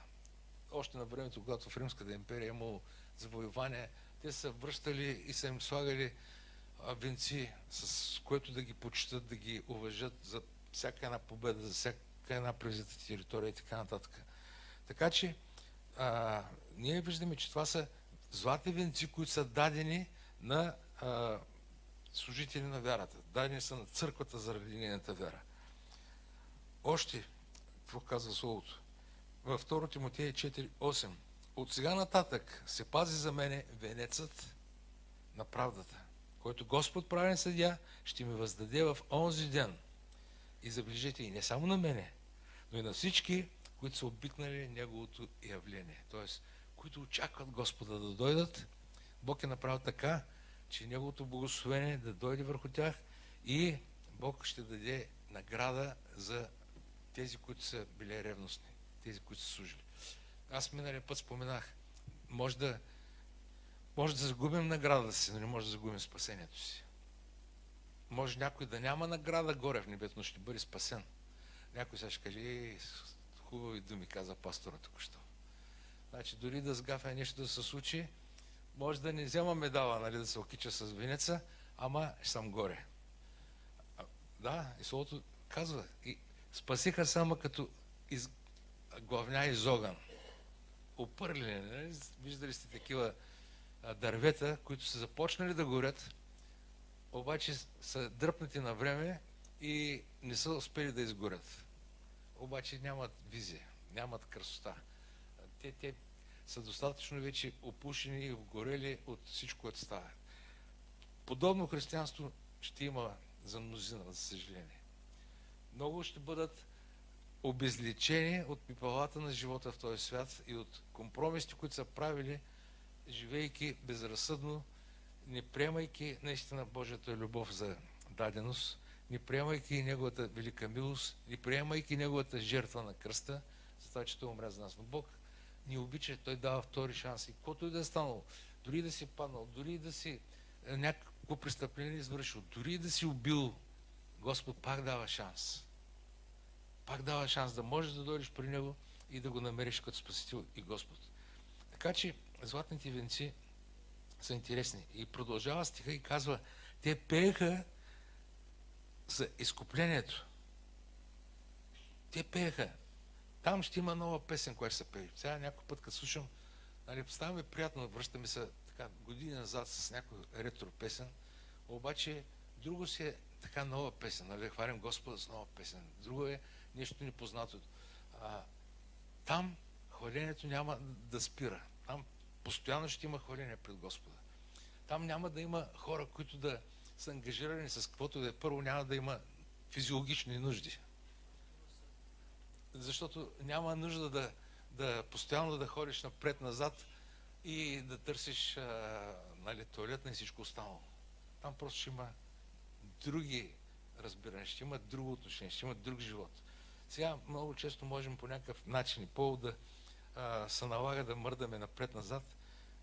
Speaker 2: Още на времето, когато в Римската империя имало завоевания, те са връщали и са им слагали венци, с което да ги почитат, да ги уважат за всяка една победа, за всяка една превзета територия и така нататък. Така че ние виждаме, че това са златни венци, които са дадени на служители на вярата. Дадени са на църквата заради нейната вяра. Още, какво казва Словото? Във 2 Тимотея 4:8: от сега нататък се пази за мене венецът на правдата, който Господ правен съдия ще ми въздаде в онзи ден. И забележете, и не само на мене, но и на всички, които са обикнали Неговото явление. Тоест, които очакват Господа да дойдат, Бог е направил така, че Неговото благословение да дойде върху тях и Бог ще даде награда за тези, които са били ревностни, тези, които са служили. Аз миналия път споменах, може да загубим наградата си, но не може да загубим спасението си. Може някой да няма награда горе в небето, но ще бъде спасен. Някой сега ще каже: хубави думи каза пастора току-що. Значи дори да сгафя нещо да се случи, може да не взема медала, нали, да се окича с венеца, ама ще съм горе. Да, и Словото казва: и спасиха само като главня из огън. Опърлени, нали? Виждали сте такива дървета, които са започнали да горят, обаче са дръпнати на време и не са успели да изгорят. Обаче нямат визия, нямат красота. Те са достатъчно вече опушени и обгорели от всичко, което става. Подобно християнство ще има за мнозина, за съжаление. Много ще бъдат обезличени от пипалата на живота в този свят и от компромисите, които са правили, живейки безразсъдно, не приемайки наистина Божията любов за даденост, не приемайки Неговата велика милост, не приемайки Неговата жертва на кръста, за това, че Той умря за нас. Но Бог ни обича, Той дава втори шанс. И каквото и да е станало, дори да си паднал, дори да си някакво престъпление извършил, дори да си убил, Господ пак дава шанс. Пак дава шанс да можеш да дойдеш при Него и да го намериш като Спасител и Господ. Така че златните венци са интересни. И продължава стиха и казва: те пееха за изкуплението. Те пееха. Там ще има нова песен, която ще се пее. Сега някой път, като слушам, нали, става ми приятно, връщаме се така години назад с някой ретро песен, обаче друго си е така нова песен, нали, хвалим Господа с нова песен. Друго е нещо непознато. Там хвалението няма да спира. Там постоянно ще има хваление пред Господа. Там няма да има хора, които да са ангажирани с каквото да е. Първо, няма да има физиологични нужди. Защото няма нужда да постоянно да ходиш напред-назад и да търсиш нали, тоалетна и всичко останало. Там просто ще има други разбирания, ще има друго отношение, ще има друг живот. Сега много често можем по някакъв начин и повод да се налага да мърдаме напред-назад.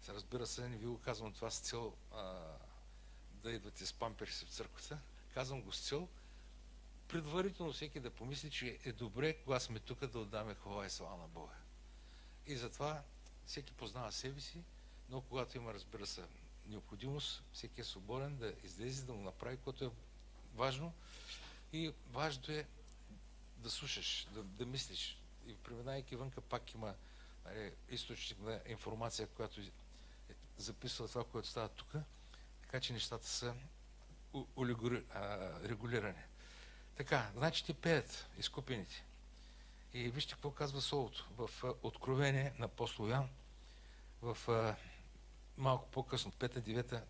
Speaker 2: Разбира се, не ви го казвам това с цел да идвате с памперси в църквата. Казвам го с цел предварително всеки да помисли, че е добре, когато сме тук, да отдаме хвала и слава на Бога. И затова всеки познава себе си, но когато има, разбира се, необходимост, всеки е свободен да излезе, да го направи, което е важно. И важното е да слушаш, да мислиш. И преминайки вънка, пак има източник на информация, която записва това, което става тук, така че нещата са регулирани. Така, значи те пеят изкупените. И вижте какво казва Словото в Откровение на апостол Йоан, в малко по-късно, 5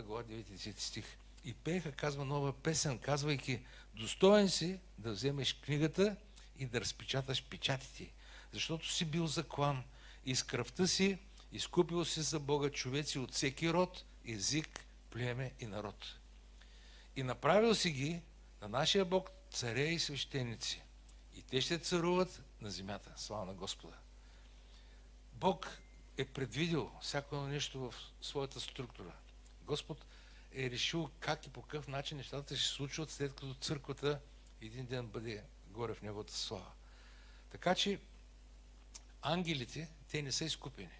Speaker 2: глава, 9 стих. И пееха, казва, нова песен, казвайки: достоен си да вземеш книгата и да разпечаташ печатите, защото си бил заклан и с кръвта си изкупил си за Бога човеци от всеки род, език, племе и народ. И направил си ги на нашия Бог царе и свещеници. И те ще царуват на земята. Слава на Господа! Бог е предвидил всяко нещо в своята структура. Господ е решил как и по какъв начин нещата ще се случват, след като църквата един ден бъде горе в неговата слава. Така че ангелите, те не са изкупени.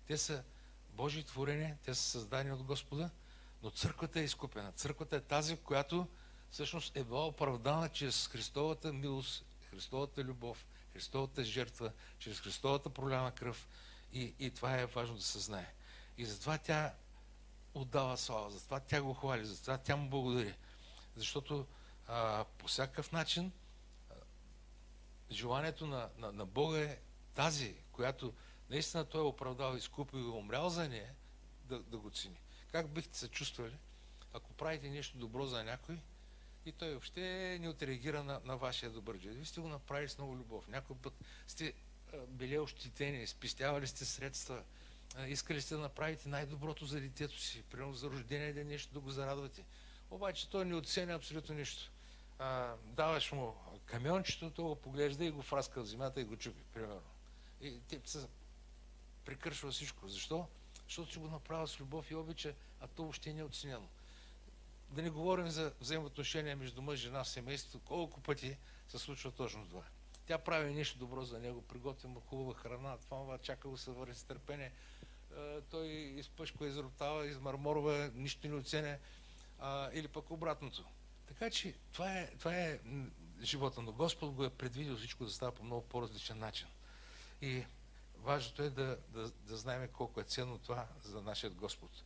Speaker 2: Те са Божии творения, те са създадени от Господа, но църквата е изкупена. Църквата е тази, която всъщност е била оправдана чрез Христовата милост, Христовата любов, Христовата жертва, чрез Христовата проляна кръв. И това е важно да се знае. И затова тя отдава слава, затова тя го хвали, затова тя му благодари. Защото по всякакъв начин желанието на Бога е тази, която наистина Той е оправдал, изкупил и умрял за нея, да го цени. Как бихте се чувствали, ако правите нещо добро за някой и той въобще не отреагира на вашия добър дел? Вие сте го направили с много любов. Някой път сте били ощетени, спестявали сте средства, искали сте да направите най-доброто за детето си, примерно за рождение ден нещо да го зарадвате. Обаче той не оценя абсолютно нищо. Даваш му камиончето, той го поглежда и го фраска в земята и го чупи, примерно. И те се прекършва всичко. Защо? Защото си го направил с любов и обича, а то въобще не е оценено. Да не говорим за взаимоотношения между мъж и жена в семейството, колко пъти се случва точно това. Тя прави нещо добро за него, приготвя му хубава храна, това чака го се върне с търпение. Той изпъшква, изроптава, измърморва, нищо не оценя, или пък обратното. Така че това е живота, но Господ го е предвидил всичко да става по много по-различен начин. И важното е да знаем колко е ценно това за нашия Господ.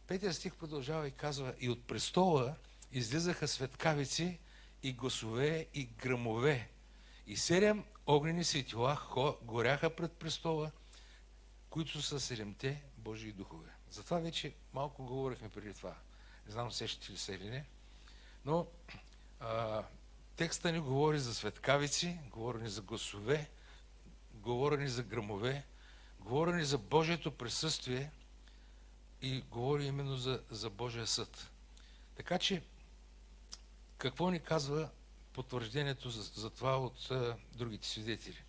Speaker 2: 5 стих продължава и казва: и от престола излизаха светкавици и гласове и гръмове. И 7 огнени светила горяха пред престола, които са 7-те Божии духове. Затова вече малко говорихме преди това. Не знам, сещате ли се или не. Но текста ни говори за светкавици, говори ни за гласове, говори ни за гръмове, говори ни за Божието присъствие и говори именно за Божия съд. Така че, какво ни казва потвърждението за това от другите свидетели?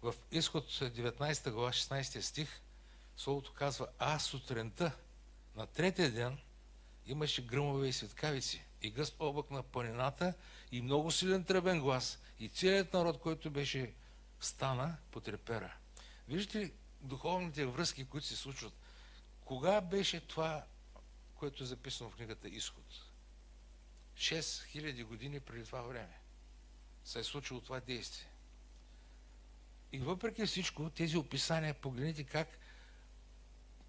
Speaker 2: В Изход 19 глава, 16 стих, Словото казва: а сутринта на третия ден имаше гръмове и светкавици, и гъст облак на планината, и много силен тръбен глас, и целият народ, който беше стана, потрепера. Виждате ли духовните връзки, които се случват? Кога беше това, което е записано в книгата Изход? 6000 години преди това време се е случило това действие. И въпреки всичко, тези описания, погледнете как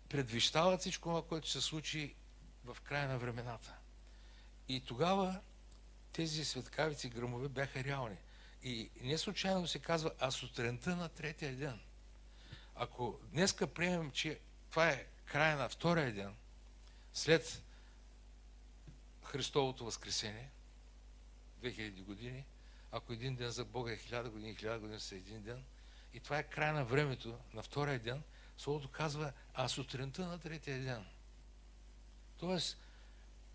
Speaker 2: предвещават всичко това, което се случи в края на времената. И тогава тези светкавици гръмове бяха реални. И не случайно се казва: а сутринта на третия ден. Ако днеска приемем, че това е края на втория ден, след Христовото възкресение, 2000 години, ако един ден за Бога е 1000 години, 1000 години са един ден, и това е края на времето, на втория ден, Словото казва: а сутринта на третия ден. Тоест,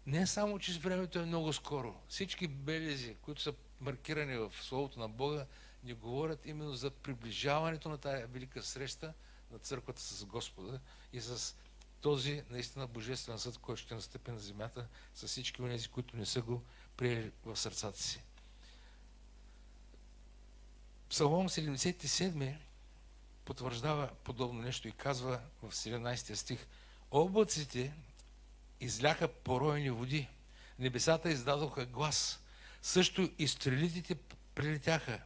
Speaker 2: не само, че времето е много скоро. Всички белези, които са маркирани в Словото на Бога, ни говорят именно за приближаването на тая велика среща на църквата с Господа и с този наистина божествен съд, който ще настъпи на земята с всички онези, които не са го приели в сърцата си. Псалом 77 потвърждава подобно нещо и казва в 17 стих: облаците изляха поройни води, небесата издадоха глас, също и стрелитите прилетяха.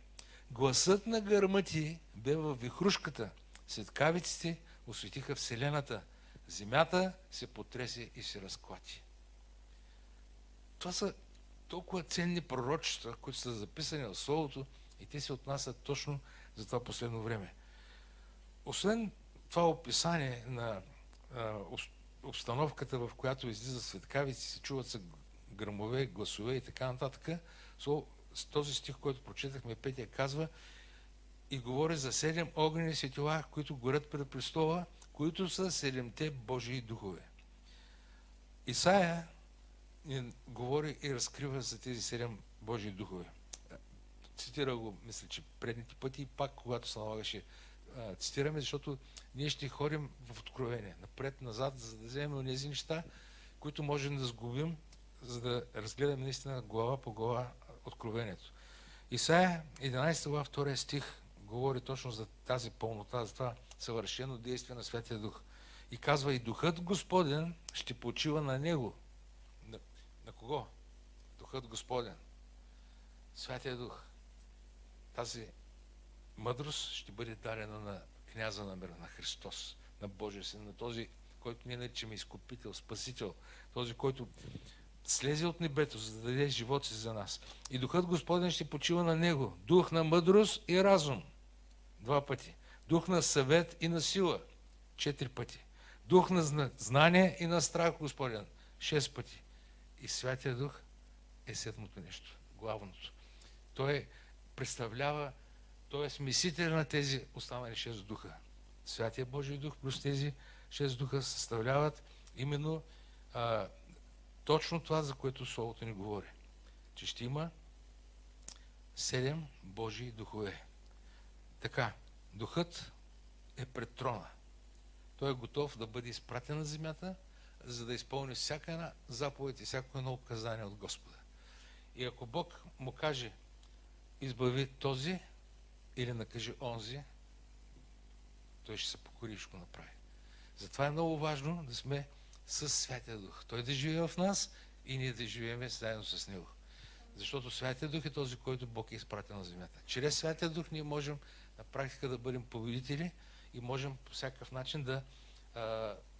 Speaker 2: Гласът на гърма ти бе във вихрушката. Светкавиците осветиха вселената. Земята се потресе и се разклати. Това са толкова ценни пророчества, които са записани в Словото и те се отнасят точно за това последно време. Освен това описание на обстановката, в която излизат светкавици, се чуват се гръмове, гласове и така нататък, с този стих, който прочетахме, Петия казва и говори за 7 огнени светила, които горят пред престола, които са 7-те Божии духове. Исаия ни говори и разкрива за тези 7 Божии духове. Цитира го, мисля, че предните пъти и пак, когато се налагаше, цитираме, защото ние ще ходим в откровение, напред-назад, за да вземем тези неща, които можем да сгубим, за да разгледаме наистина глава по глава откровението. Исаия 11 глава 2 стих говори точно за тази пълнота, за това съвършено действие на Святия Дух. И казва, и Духът Господен ще почива на него. На кого? Духът Господен. Святия Дух. Тази мъдрост ще бъде дадена на княза на мира, на Христос, на Божия Син, на този, който ние наричаме изкупител, спасител, този, който слезе от небето, за да даде живот си за нас. И Духът Господен ще почива на него. Дух на мъдрост и разум. 2 пъти. Дух на съвет и на сила. 4 пъти. Дух на знание и на страх Господен. 6 пъти. И Святия Дух е 7-то нещо, главното. Той представлява, той е смесител на тези останали 6 духа. Святия Божий Дух плюс тези 6 духа съставляват именно точно това, за което Словото ни говори. Че ще има 7 Божии духове. Така, Духът е пред трона. Той е готов да бъде изпратен на земята, за да изпълни всяка една заповед и всяко едно указание от Господа. И ако Бог му каже, избави този или накажи онзи, той ще се покори и ще го направи. Затова е много важно да сме с Святия Дух. Той да живее в нас и ние да живеем заедно с Него. Защото Святия Дух е този, който Бог е изпратил на земята. Чрез Святия Дух ние можем на практика да бъдем победители и можем по всякакъв начин да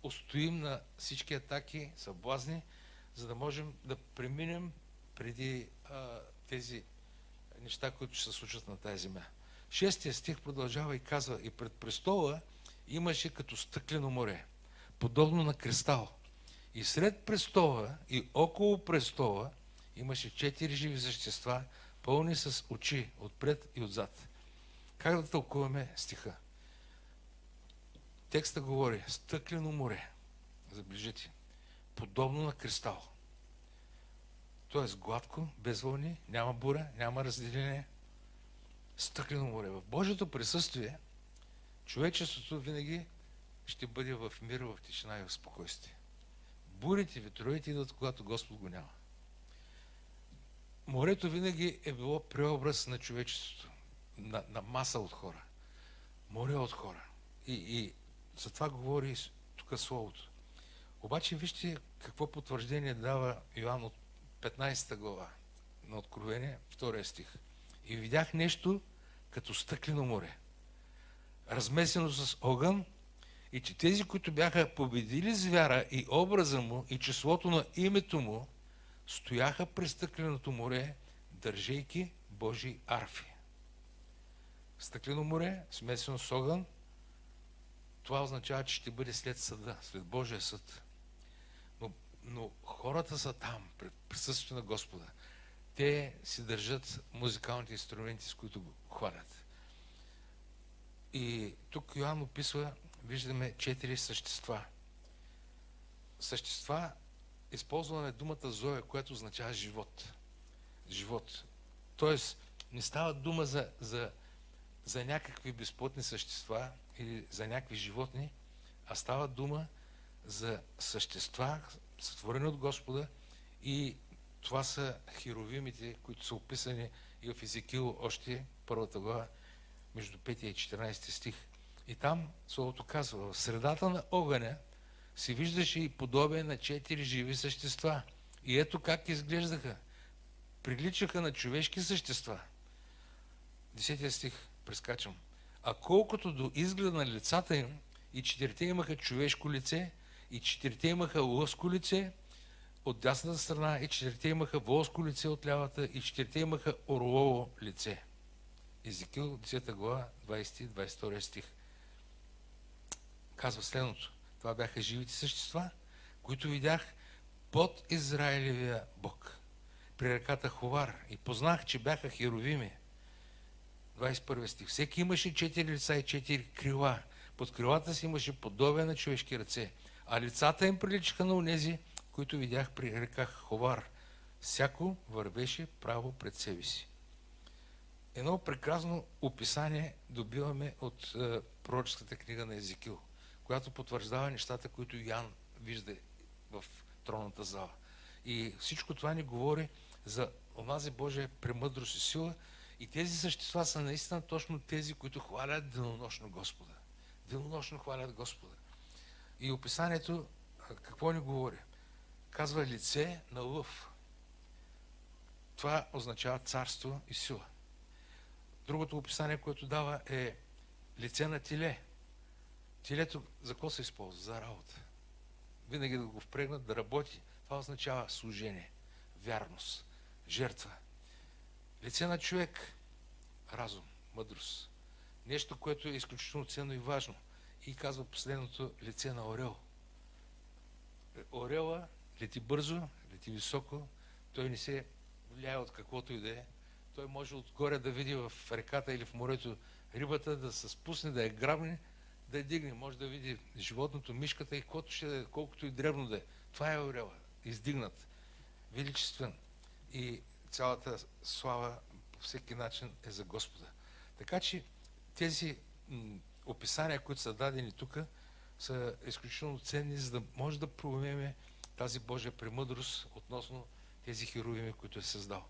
Speaker 2: устоим на всички атаки, съблазни, за да можем да преминем преди тези неща, които ще се случат на тази земя. 6 стих продължава и казва, и пред престола имаше като стъклено море, подобно на кристал. И сред престола и около престола имаше 4 живи същества, пълни с очи отпред и отзад. Как да тълкуваме стиха? Текста говори стъклено море, забележете, подобно на кристал. Тоест гладко, без вълни, няма буря, няма разделение. Стъклено море. В Божието присъствие човечеството винаги ще бъде в мир, в тишина и в спокойствие. Бурите, ветровете идват, когато Господ го няма. Морето винаги е било преобраз на човечеството, на маса от хора. Море от хора. И за това говори тук Словото. Обаче вижте какво потвърждение дава Йоан от 15 глава на Откровение, 2 стих. И видях нещо като стъклено море, размесено с огън, и че тези, които бяха победили звяра и образа му и числото на името му, стояха през стъкленото море, държейки Божии арфи. Стъклено море, смесено с огън, това означава, че ще бъде след съда, след Божия съд. Но хората са там, пред присъствието на Господа. Те си държат музикалните инструменти, с които го хвалят. И тук Йоан описва, виждаме 4 същества. Същества, използваме думата зоя, която означава живот. Живот. Тоест, не става дума за някакви безплътни същества или за някакви животни, а става дума за същества, сътворени от Господа, и това са херовимите, които са описани и в Езекил, още 1 глава, между 5 и 14 стих. И там Словото казва, в средата на огъня се виждаше и подобие на 4 живи същества. И ето как изглеждаха. Приличаха на човешки същества, 10 стих прескачам. А колкото до изгледа на лицата им, и 4 имаха човешко лице, и 4 имаха лъвско лице от дясната страна, и 4 имаха волско лице от лявата, и 4 имаха орлово лице. Езекил, 10 глава, 20-22 стих. Казва следното. Това бяха живите същества, които видях под Израилевия Бог. При реката Ховар. И познах, че бяха херовими. 21 стих. Всеки имаше 4 лица и 4 крила. Под крилата си имаше подобие на човешки ръце. А лицата им приличаха на онези, които видях при река Ховар. Всяко вървеше право пред себе си. Едно прекрасно описание добиваме от пророческата книга на Езекил, която потвърждава нещата, които Йоан вижда в тронната зала. И всичко това ни говори за онази Божия премъдрост и сила. И тези същества са наистина точно тези, които хвалят денонощно Господа. Денонощно хвалят Господа. И описанието какво ни говори? Казва лице на лъв. Това означава царство и сила. Другото описание, което дава, е лице на теле. Телето за какво се използва? За работа. Винаги да го впрегнат, да работи. Това означава служение, вярност, жертва. Лице на човек, разум, мъдрост. Нещо, което е изключително ценно и важно. И казва последното, лице на орел. Орела лети бързо, лети високо, той не се влияе от каквото и да е. Той може отгоре да види в реката или в морето рибата, да се спусне, да я грабне, да я дигне. Може да види животното, мишката и каквото ще да е, колкото и дребно да е. Това е орела. Издигнат, величествен. И цялата слава по всеки начин е за Господа. Така че тези описания, които са дадени тук, са изключително ценни, за да може да проумеме тази Божия премъдрост относно тези херувими, които е създал.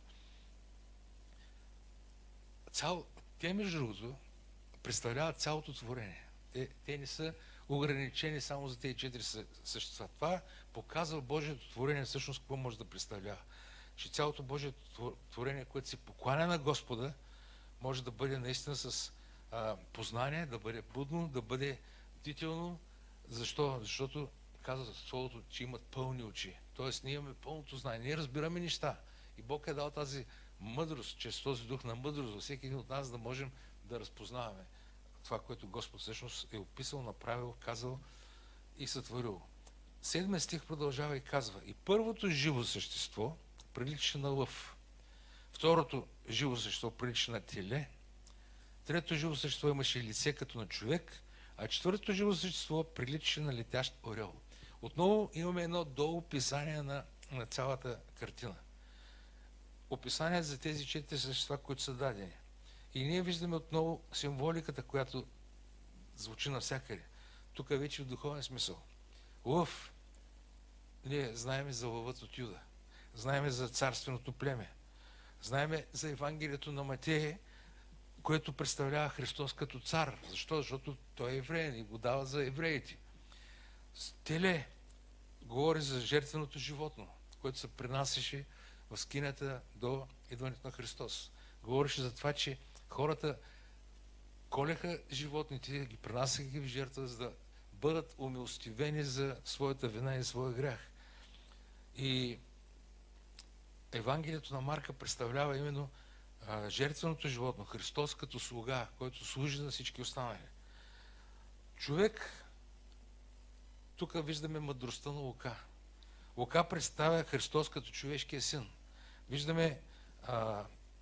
Speaker 2: Те, между другото, представляват цялото творение. Те не са ограничени само за тези 4 същества. Това показва Божието творение всъщност какво може да представлява. Че цялото Божие творение, което се покланя на Господа, може да бъде наистина с познание, да бъде будно, да бъде бдително. Защо? Защото казва Словото, че имат пълни очи. Тоест ние имаме пълното знание. Ние разбираме неща. И Бог е дал тази мъдрост, чрез този дух на мъдрост във всеки един от нас, да можем да разпознаваме това, което Господ всъщност е описал, направил, казал и сътворил. 7 стих продължава и казва: и първото живо същество прилича на лъв, второто живо същество прилича на теле, третото живо същество имаше лице като на човек, а четвъртото живо същество прилича на летящ орел. Отново имаме едно доописание на цялата картина. Описание за тези 4 същества, които са дадени. И ние виждаме отново символиката, която звучи навсякъде. Тук е вече в духовен смисъл. Лъв. Ние знаем за лъвът от Юда. Знаем за царственото племе. Знаем за Евангелието на Матея, което представлява Христос като цар. Защо? Защото той е евреин и го дава за евреите. Теле говори за жертвеното животно, което се принасяше в скинята до идването на Христос. Говореше за това, че хората колеха животните, ги принасяха ги в жертва, за да бъдат умилостивени за своята вина и своя грях. И Евангелието на Марка представлява именно жертвеното животно, Христос като слуга, който служи на всички останали. Човек, тук виждаме мъдростта на Лука. Лука представя Христос като човешкия син. Виждаме,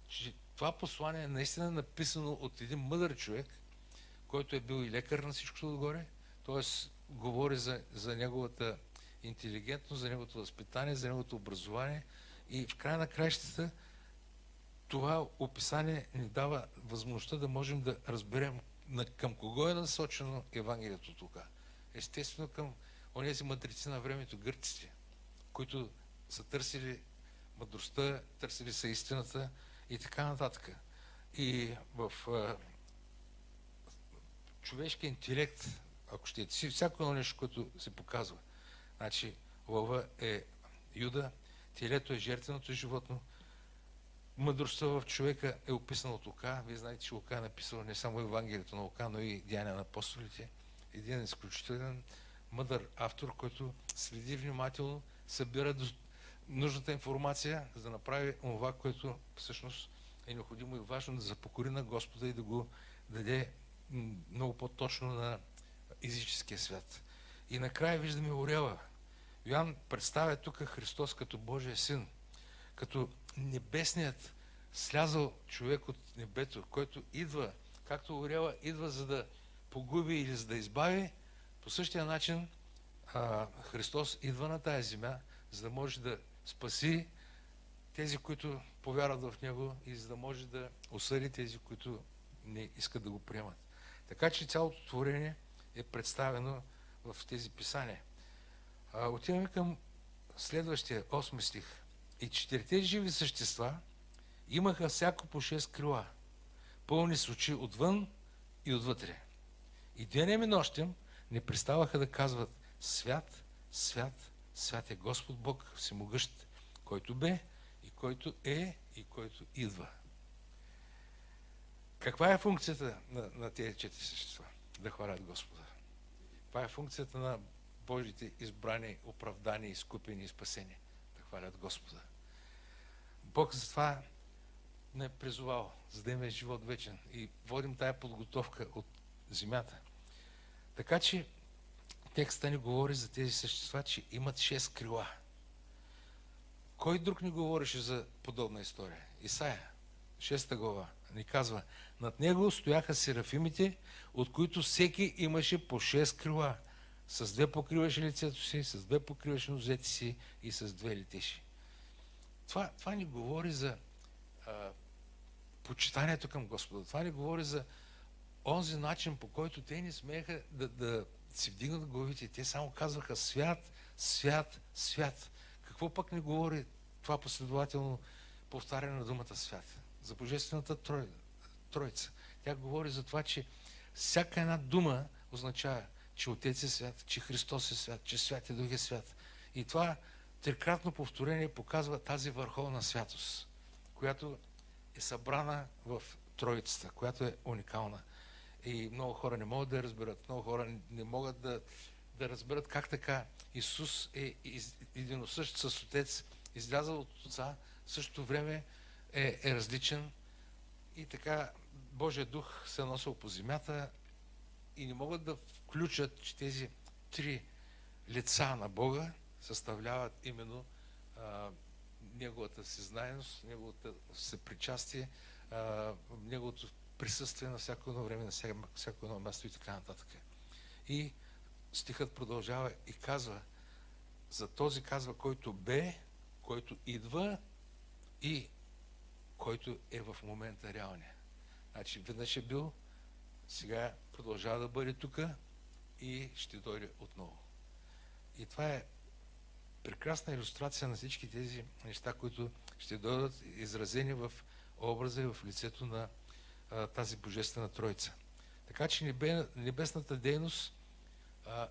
Speaker 2: че това послание е наистина написано от един мъдър човек, който е бил и лекар на всичкото отгоре, т.е. говори за неговата интелигентност, за неговото възпитание, за неговото образование и в края на краищата това описание ни дава възможността да можем да разберем към кого е насочено Евангелието тук. Естествено към онези мъдреци на времето, гърците, които са търсили мъдростта, търсили са истината и така нататък. И в човешкия интелект, ако ще е всяко едно нещо, което се показва, значи лъва е Юда, телето е жертвеното животно, Мъдростта в човека е описана от Лука. Вие знаете, че Лука е написал не само Евангелието на Лука, но и Деяния на апостолите. Един изключителен мъдър автор, който следи внимателно, събира нужната информация, за да направи това, което всъщност е необходимо и важно да запокори на Господа и да го даде много по-точно на езическия свят. И накрая виждаме Орела. Йоан представя тук Христос като Божия син, като небесният слязал човек от небето, който идва, както Орела идва за да погуби или за да избави, по същия начин Христос идва на тая земя, за да може да спаси тези, които повярват в Него и за да може да осъди тези, които не искат да го приемат. Така че цялото творение е представено в тези писания. Отиваме към следващия 8 стих. И 4 живи същества имаха всяко по 6 крила, пълни с очи отвън и отвътре. И денем и нощем не преставаха да казват: свят, свят, свят е Господ Бог всемогъщ, който бе и който е и който идва. Каква е функцията на тези 4 същества? Да хвалят Господа. Каква е функцията на Божите избрани, оправдани, изкупени и спасени? Да хвалят Господа. Бог затова не е призовал, за да имаме живот вечен. И водим тая подготовка от земята. Така че текста ни говори за тези същества, че имат 6 крила. Кой друг ни говореше за подобна история? Исаия, 6 глава, ни казва: над него стояха серафимите, от които всеки имаше по 6 крила. С 2 покриваше лицето си, с 2 покриваше нозете си и с 2 летеше. Това ни говори за почитанието към Господа. Това ни говори за онзи начин, по който те не смееха да си вдигнат главите. Те само казваха: свят, свят, свят. Какво пък ни говори това последователно повтаряне на думата свят? За Божествената Троица. Тя говори за това, че всяка една дума означава, че Отец е свят, че Христос е свят, че свят е Дух е свят. И това трикратно повторение показва тази върховна святост, която е събрана в Троицата, която е уникална. И много хора не могат да я разберат, много хора не могат да разберат как така Исус е единосъщ с Отец, излязъл от Отца, в същото време е различен и така Божия дух се носил по земята и не могат да включат, че тези 3 лица на Бога съставляват именно Неговата всезнаеност, Неговата съпричастие, Неговото присъствие на всяко едно време, на всяко едно място и така нататък. И стихът продължава и казва, за този казва, който бе, който идва и който е в момента реалния. Значи веднъж е бил, сега продължава да бъде тук и ще дойде отново. И това е прекрасна илюстрация на всички тези неща, които ще дойдат изразени в образа и в лицето на тази Божествена Троица. Така че небесната дейност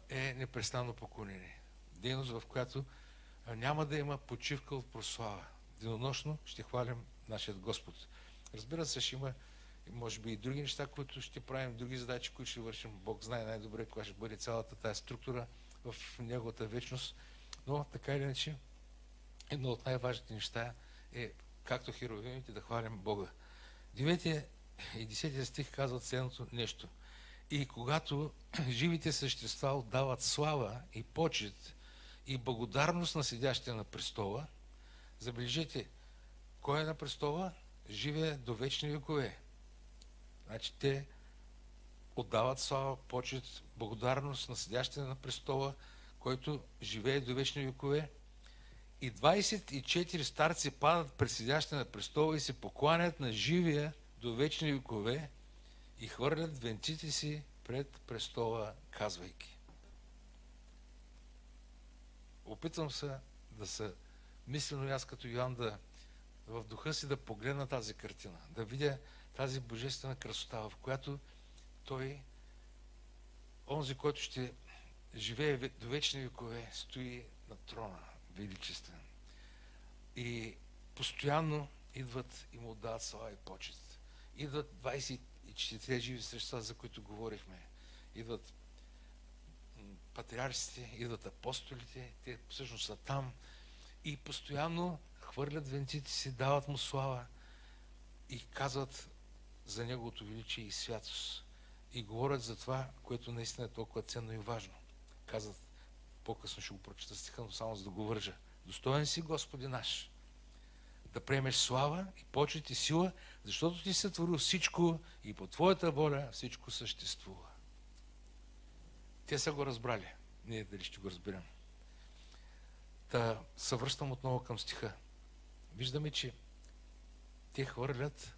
Speaker 2: е непрестанно поклонение. Дейност, в която няма да има почивка от прослава. Денонощно ще хвалим нашият Господ. Разбира се, ще има може би и други неща, които ще правим, други задачи, които ще вършим. Бог знае най-добре каква ще бъде цялата тази структура в Неговата вечност. Но така или иначе, едно от най-важните неща е, както херовимите, да хвалим Бога. 9 и 10 стих казват следното нещо. И когато живите същества отдават слава и почет и благодарност на седящия на престола, забележете, кой е на престола? Живее до вечни векове. Значи те отдават слава, почет, благодарност на седящия на престола, който живее до вечни векове. И 24 старци падат пред седящия на престола и се покланят на живия до вечни векове и хвърлят венците си пред престола, казвайки. Опитвам се да се мислено аз като Йоан в духа си да погледна тази картина, да видя тази божествена красота, в която той, онзи, който ще живее до вечни векове, стои на трона, величествен. И постоянно идват и му отдават слава и почет. Идват 24 живи същества, за които говорихме. Идват патриарсите, идват апостолите, те всъщност са там и постоянно хвърлят венците си, дават му слава и казват за неговото величие и святост. И говорят за това, което наистина е толкова ценно и важно. Казват, по-късно ще го прочета стиха, но само за да го вържа. Достоен си, Господи наш, да приемеш слава и почет и сила, защото ти сътворил всичко и по твоята воля всичко съществува. Те са го разбрали. Ние дали ще го разберем. Та се връщам отново към стиха. Виждаме, че те хвърлят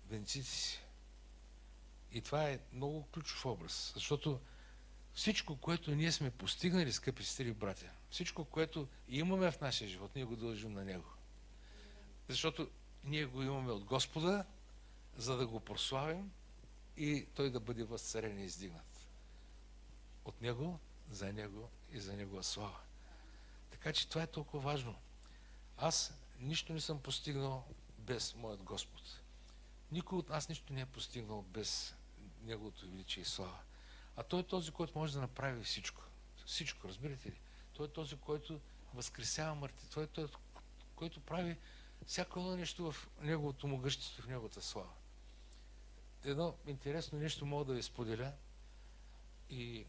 Speaker 2: венците си. И това е много ключов образ, защото всичко, което ние сме постигнали, скъпи сестри и братя, всичко, което имаме в нашия живот, ние го дължим на Него. Защото ние го имаме от Господа, за да го прославим и Той да бъде възцарен и издигнат. От Него, за Него и за Негова слава. Така че това е толкова важно. Аз нищо не съм постигнал без моят Господ. Никой от нас нищо не е постигнал без Неговото величие и слава. А Той е този, който може да направи всичко. Всичко, разбирате ли? Той е този, който възкресява мъртви. Той е този, който прави всяко едно нещо в Неговото могъщество, в Неговата слава. Едно интересно нещо мога да ви споделя. И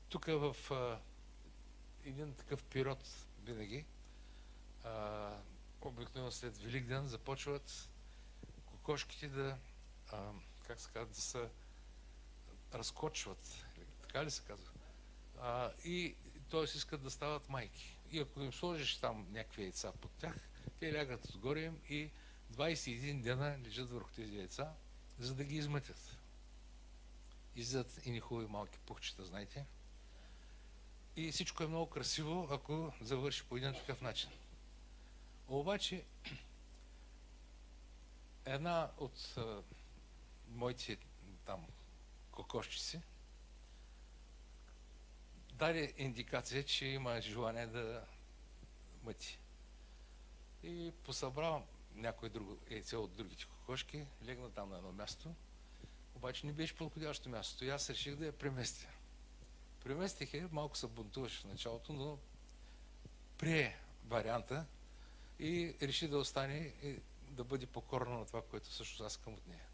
Speaker 2: тук в един такъв период винаги, обикновено след Великден, започват кокошките да, как се казва, да се разкочват. Така ли се казва? И т.е. искат да стават майки. И ако им сложиш там някакви яйца под тях, те лягат отгоре им и 21 дена лежат върху тези яйца, за да ги измътят. Излизат и ни хубави малки пухчета, знаете. И всичко е много красиво, ако завърши по един такъв начин. Обаче, една от моите там кокошчици даде индикация, че има желание да мъти. И посъбрал някое друго яйце от другите кокошки, легна там на едно място, обаче не беше подходящо място. И аз реших да я преместя. Преместих я, малко се бунтуваше в началото, но прие варианта и реши да остане и да бъде покорна на това, което също аз искам от нея.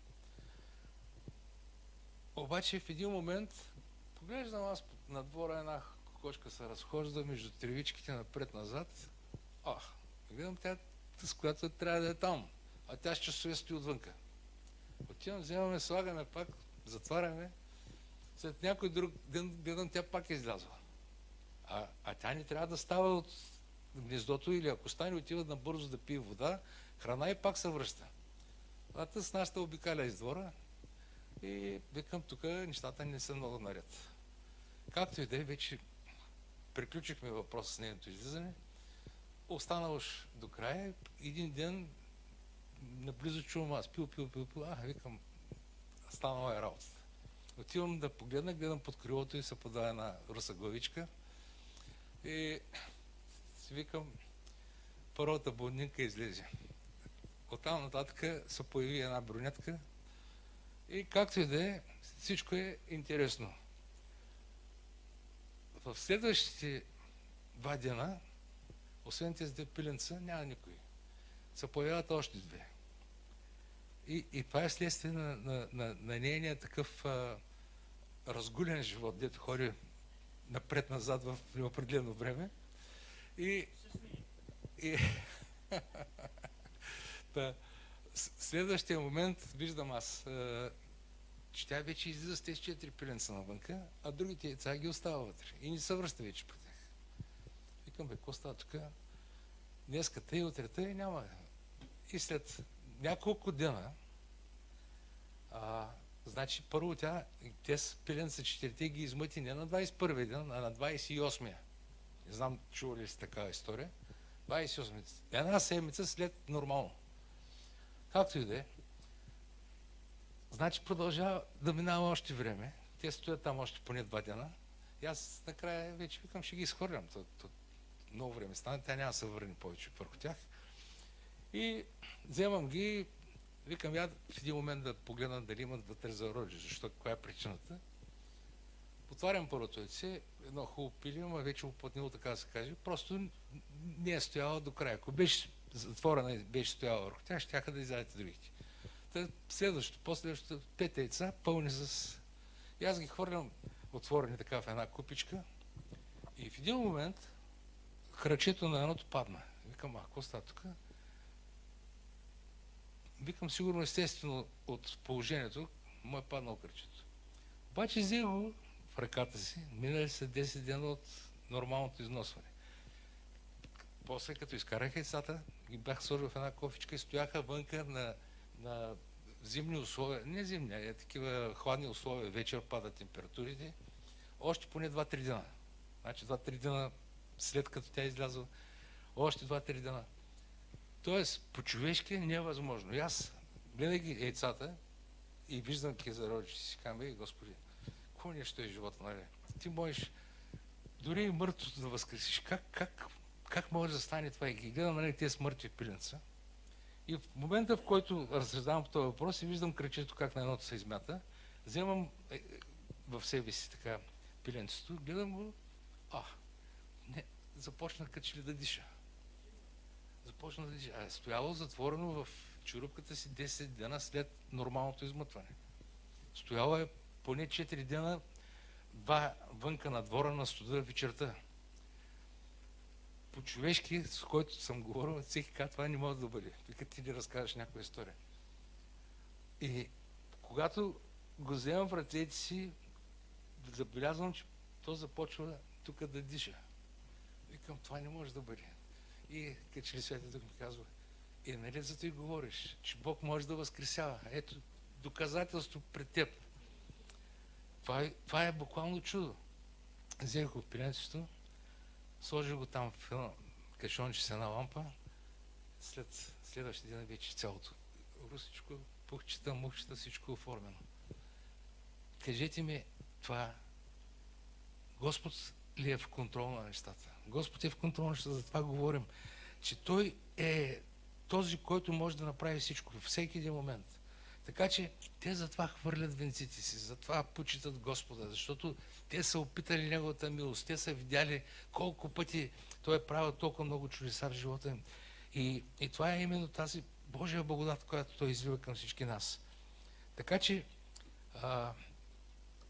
Speaker 2: Обаче в един момент поглеждам аз на двора, една кокошка се разхожда между тревичките напред-назад. Гледам тя, с която трябва да е там, а тя с часове стои отвънка. Отивам, вземаме, слагаме пак, затваряме. След някой друг ден гледам, тя пак е излязла. А тя не трябва да става от гнездото или ако стане, отива набързо да пие вода, храна и пак се връща. А с нашата обикаля из двора и викам, тук нещата не са много наред. Както и да е, вече приключихме въпроса с нейното излизане. Останало до края. Един ден наблизо чувам аз пил. Викам, станала е работата. Отивам да погледна, гледам под крилото и се подава една руса главичка. И си викам, първата блондинка излезе. Оттам нататък се появи една брюнетка. И както и да е, всичко е интересно. В следващите 2 дена, освен тези 2 пиленца, няма никой. Се появяват още 2. И това е следствие на нейния такъв разгулен живот, дето хори напред-назад в неопределено време. И следващия момент виждам аз, че тя вече излиза с тези 4 пиленца навънка, а другите яйца ги остава вътре. И не се връща вече по тях. Викам, какво става тук? Днеска тъй, утре тъй, няма. И след няколко дена, значи първо тези пиленца 4 ги измъти не на 21 ден, а на 28-я. Не знам, чували ли сте такава история. 28-я. Една седмица след нормално. Както и да е. Значи продължава да минава още време. Те стоят там още поне 2 дена. И аз накрая вече викам, ще ги изхвърлям. Много време стана, тя няма да се върне повече върху тях. И вземам ги, викам я в един момент да погледна дали имат вътре зародиш, защото каква е причината. Отварям първото яйце, едно хубаво пиле, ама вече уплътнило, така да се каже. Просто не е стояла до края. Ако беше затворена и беше стояла върху тях, щяха да изядете другите. Следващото, последващото, 5 яйца, пълни с... И аз ги хвърлям отворени така в една купичка и в един момент кръчето на едното падна. Викам, какво става тук? Викам, сигурно естествено от положението му е паднал кръчето. Обаче взех го в ръката си, минали са 10 дена от нормалното износване. После, като изкарах яйцата, ги бях сложил в една кофичка и стояха вънка на зимни условия, не зимни, такива хладни условия, вечер падат температурите, още поне 2-3 дена. Значи 2-3 дена след като тя излязла, още 2-3 дена. Тоест, по-човешки не е възможно. И аз, гледайки яйцата и виждам кезародите си, казвам, Господи, какво нещо е живота, нали? Ти можеш дори и мъртвото да възкресиш. Как може да стане това? И ги гледам, нали, тези мъртви пиленца. И в момента, в който разсъждавам по този въпрос и виждам кръчето как на едното се измята, вземам в себе си така пиленцето, гледам го, започна като че ли да диша. Започна да диша. Стояло затворено в черупката си 10 дена след нормалното измътване. Стояло е поне 4 дена вънка на двора на студа вечерта. По-човешки, с който съм говорил, всеки казва, това не може да бъде. Вика, ти да разкажеш някоя история. И когато го вземам в ръцете си, забелязвам, че то започва тук да диша. Викам, това не може да бъде. И като че ли Светът Дух ми казва, нали за ти говориш, че Бог може да възкресява. Ето, доказателство пред теб. Това е буквално чудо. Взех го в пиленцето, сложих го там в едно кашонче с една лампа. Следващия ден вече цялото русичко, пухчета, мухчета, всичко оформено. Кажете ми, това Господ ли е в контрол на нещата? Господ е в контрол на нещата, за това говорим, че Той е този, който може да направи всичко във всеки един момент. Така че те затова хвърлят венците си, затова почитат Господа, защото те са опитали Неговата милост, те са видяли колко пъти Той е правил толкова много чудеса в живота им. И това е именно тази Божия благодат, която Той излива към всички нас. Така че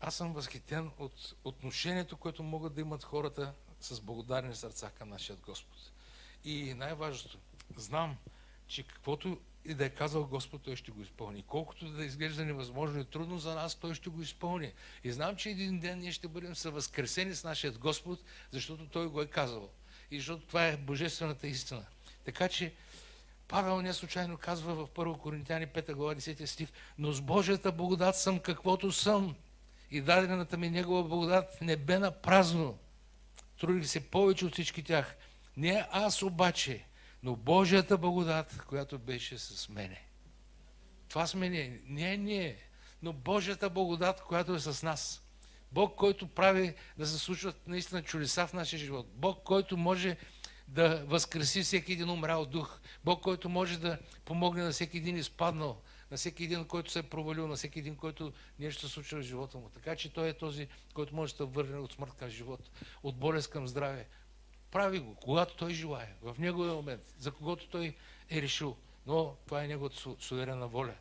Speaker 2: аз съм възхитен от отношението, което могат да имат хората с благодарни сърца към нашия Господ. И най-важното, знам, че каквото и да е казал Господ, Той ще го изпълни. Колкото да изглежда невъзможно и трудно за нас, Той ще го изпълни. И знам, че един ден ние ще бъдем съвъзкресени с нашия Господ, защото Той го е казал. И защото това е божествената истина. Така че Павел не случайно казва в 1 Коринтияни 5 глава 10 стих, но с Божията благодат съм каквото съм и дадената ми Негова благодат не бе на празно. Трудих се повече от всички тях. Не аз обаче, но Божията благодат, която беше с мене. Това сме ние. Не ние, но Божията благодат, която е с нас. Бог, който прави да се случват наистина чудеса в нашия живот. Бог, който може да възкреси всеки един умрял дух. Бог, който може да помогне на всеки един изпаднал, на всеки един, който се е провалил, на всеки един, който нещо се случва в живота му. Така че Той е този, който може да върне от смърт към живот, от болест към здраве. Прави го, когато Той желае, в Неговия момент, за когото Той е решил. Но това е Неговата суверенна воля.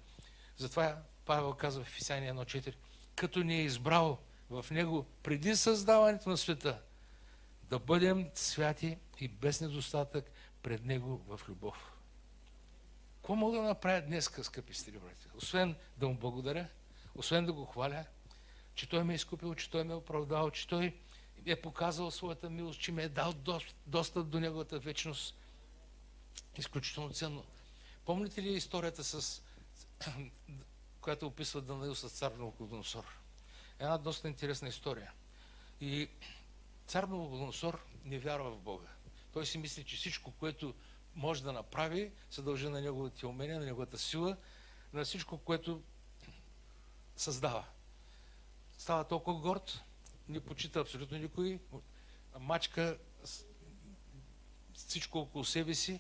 Speaker 2: Затова Павел казва в Ефесяни 1.4, като ни е избрал в Него преди създаването на света, да бъдем святи и без недостатък пред Него в любов. Какво мога да направя днес, скъпи стили братя? Освен да Му благодаря, освен да Го хваля, че Той ме е изкупил, че Той ме е оправдал, че Той е показал своята милост, че ме е дал достъп до Неговата вечност. Изключително ценно. Помните ли историята, която описва Данаил с цар Навуходоносор? Една доста интересна история. И цар Навуходоносор не вярва в Бога. Той си мисли, че всичко, което може да направи, се дължи на неговите умения, на неговата сила, на всичко, което създава. Става толкова горд, не почита абсолютно никой, мачка всичко около себе си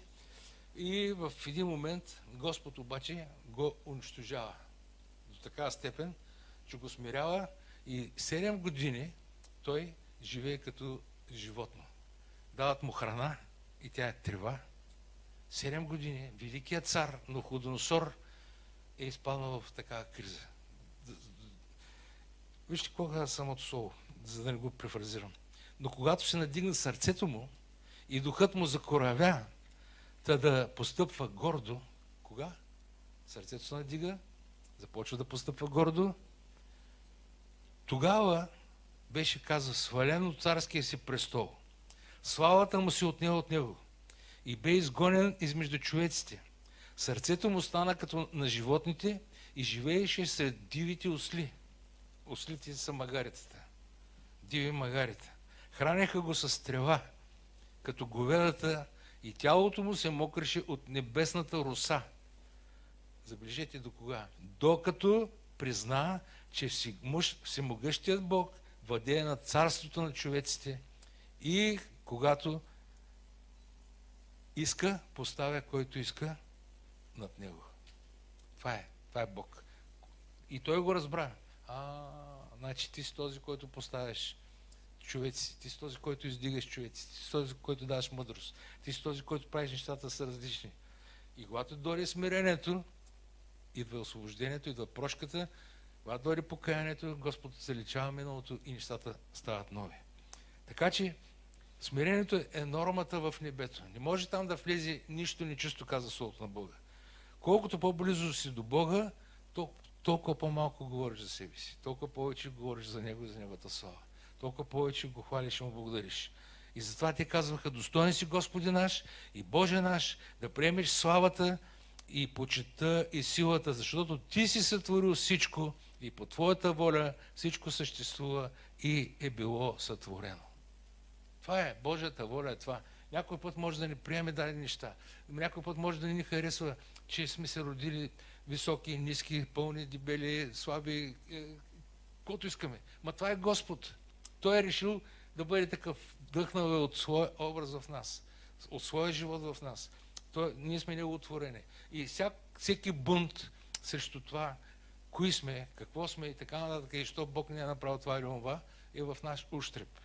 Speaker 2: И в един момент Господ обаче го унищожава до такава степен, че го смирява и 7 години той живее като животно. Дават му храна и тя е трева. 7 години великият цар Навуходоносор е изпаднал в такава криза. Вижте какво казва самото слово, за да не го префразирам. Но когато се надигна сърцето му и духът му закоравя, та да постъпва гордо, кога? Сърцето се надига, започва да постъпва гордо. Тогава беше казал, свален от царския си престол. Славата му се отнела от него и бе изгонен измежду човеците. Сърцето му стана като на животните и живееше сред дивите осли. Ослите са магарицата. Диви магарите. Хранеха го с трева, като говедата, и тялото му се мокреше от небесната роса. Забележете до кога? Докато призна, че всемогъщият Бог владее над царството на човеците и когато иска, поставя който иска над него. Това е Бог. И той го разбра. Значи ти си този, който поставяш човеци, ти си този, който издигаш човеци, ти си този, който даваш мъдрост, ти си този, който правиш нещата са различни. И когато дойде смирението, идва освобождението, идва прошката, когато дойде покаянието, Господ заличава миналото и нещата стават нови. Така че смирението е нормата в небето. Не може там да влезе нищо нечисто, каза Словото на Бога. Колкото по-близо си до Бога, толкова по-малко говориш за себе си, толкова повече говориш за Него и за Неговата слава. Толкова повече го хвалиш и му благодариш. И затова те казваха, достоен си Господи наш и Боже наш, да приемеш славата и почета и силата, защото Ти си сътворил всичко и по Твоята воля всичко съществува и е било сътворено. Това е Божията воля, е това. Някой път може да не приеме дадени неща. Някой път може да не ни харесва, че сме се родили високи, ниски, пълни, дебели, слаби, каквото искаме. Ма това е Господ. Той е решил да бъде такъв, вдъхнал от своя образ в нас, от своя живот в нас. Ние сме Негово творение. И всеки бунт срещу това, кои сме, какво сме и така нататък, и що Бог не е направил това или това, е в наш ущреб.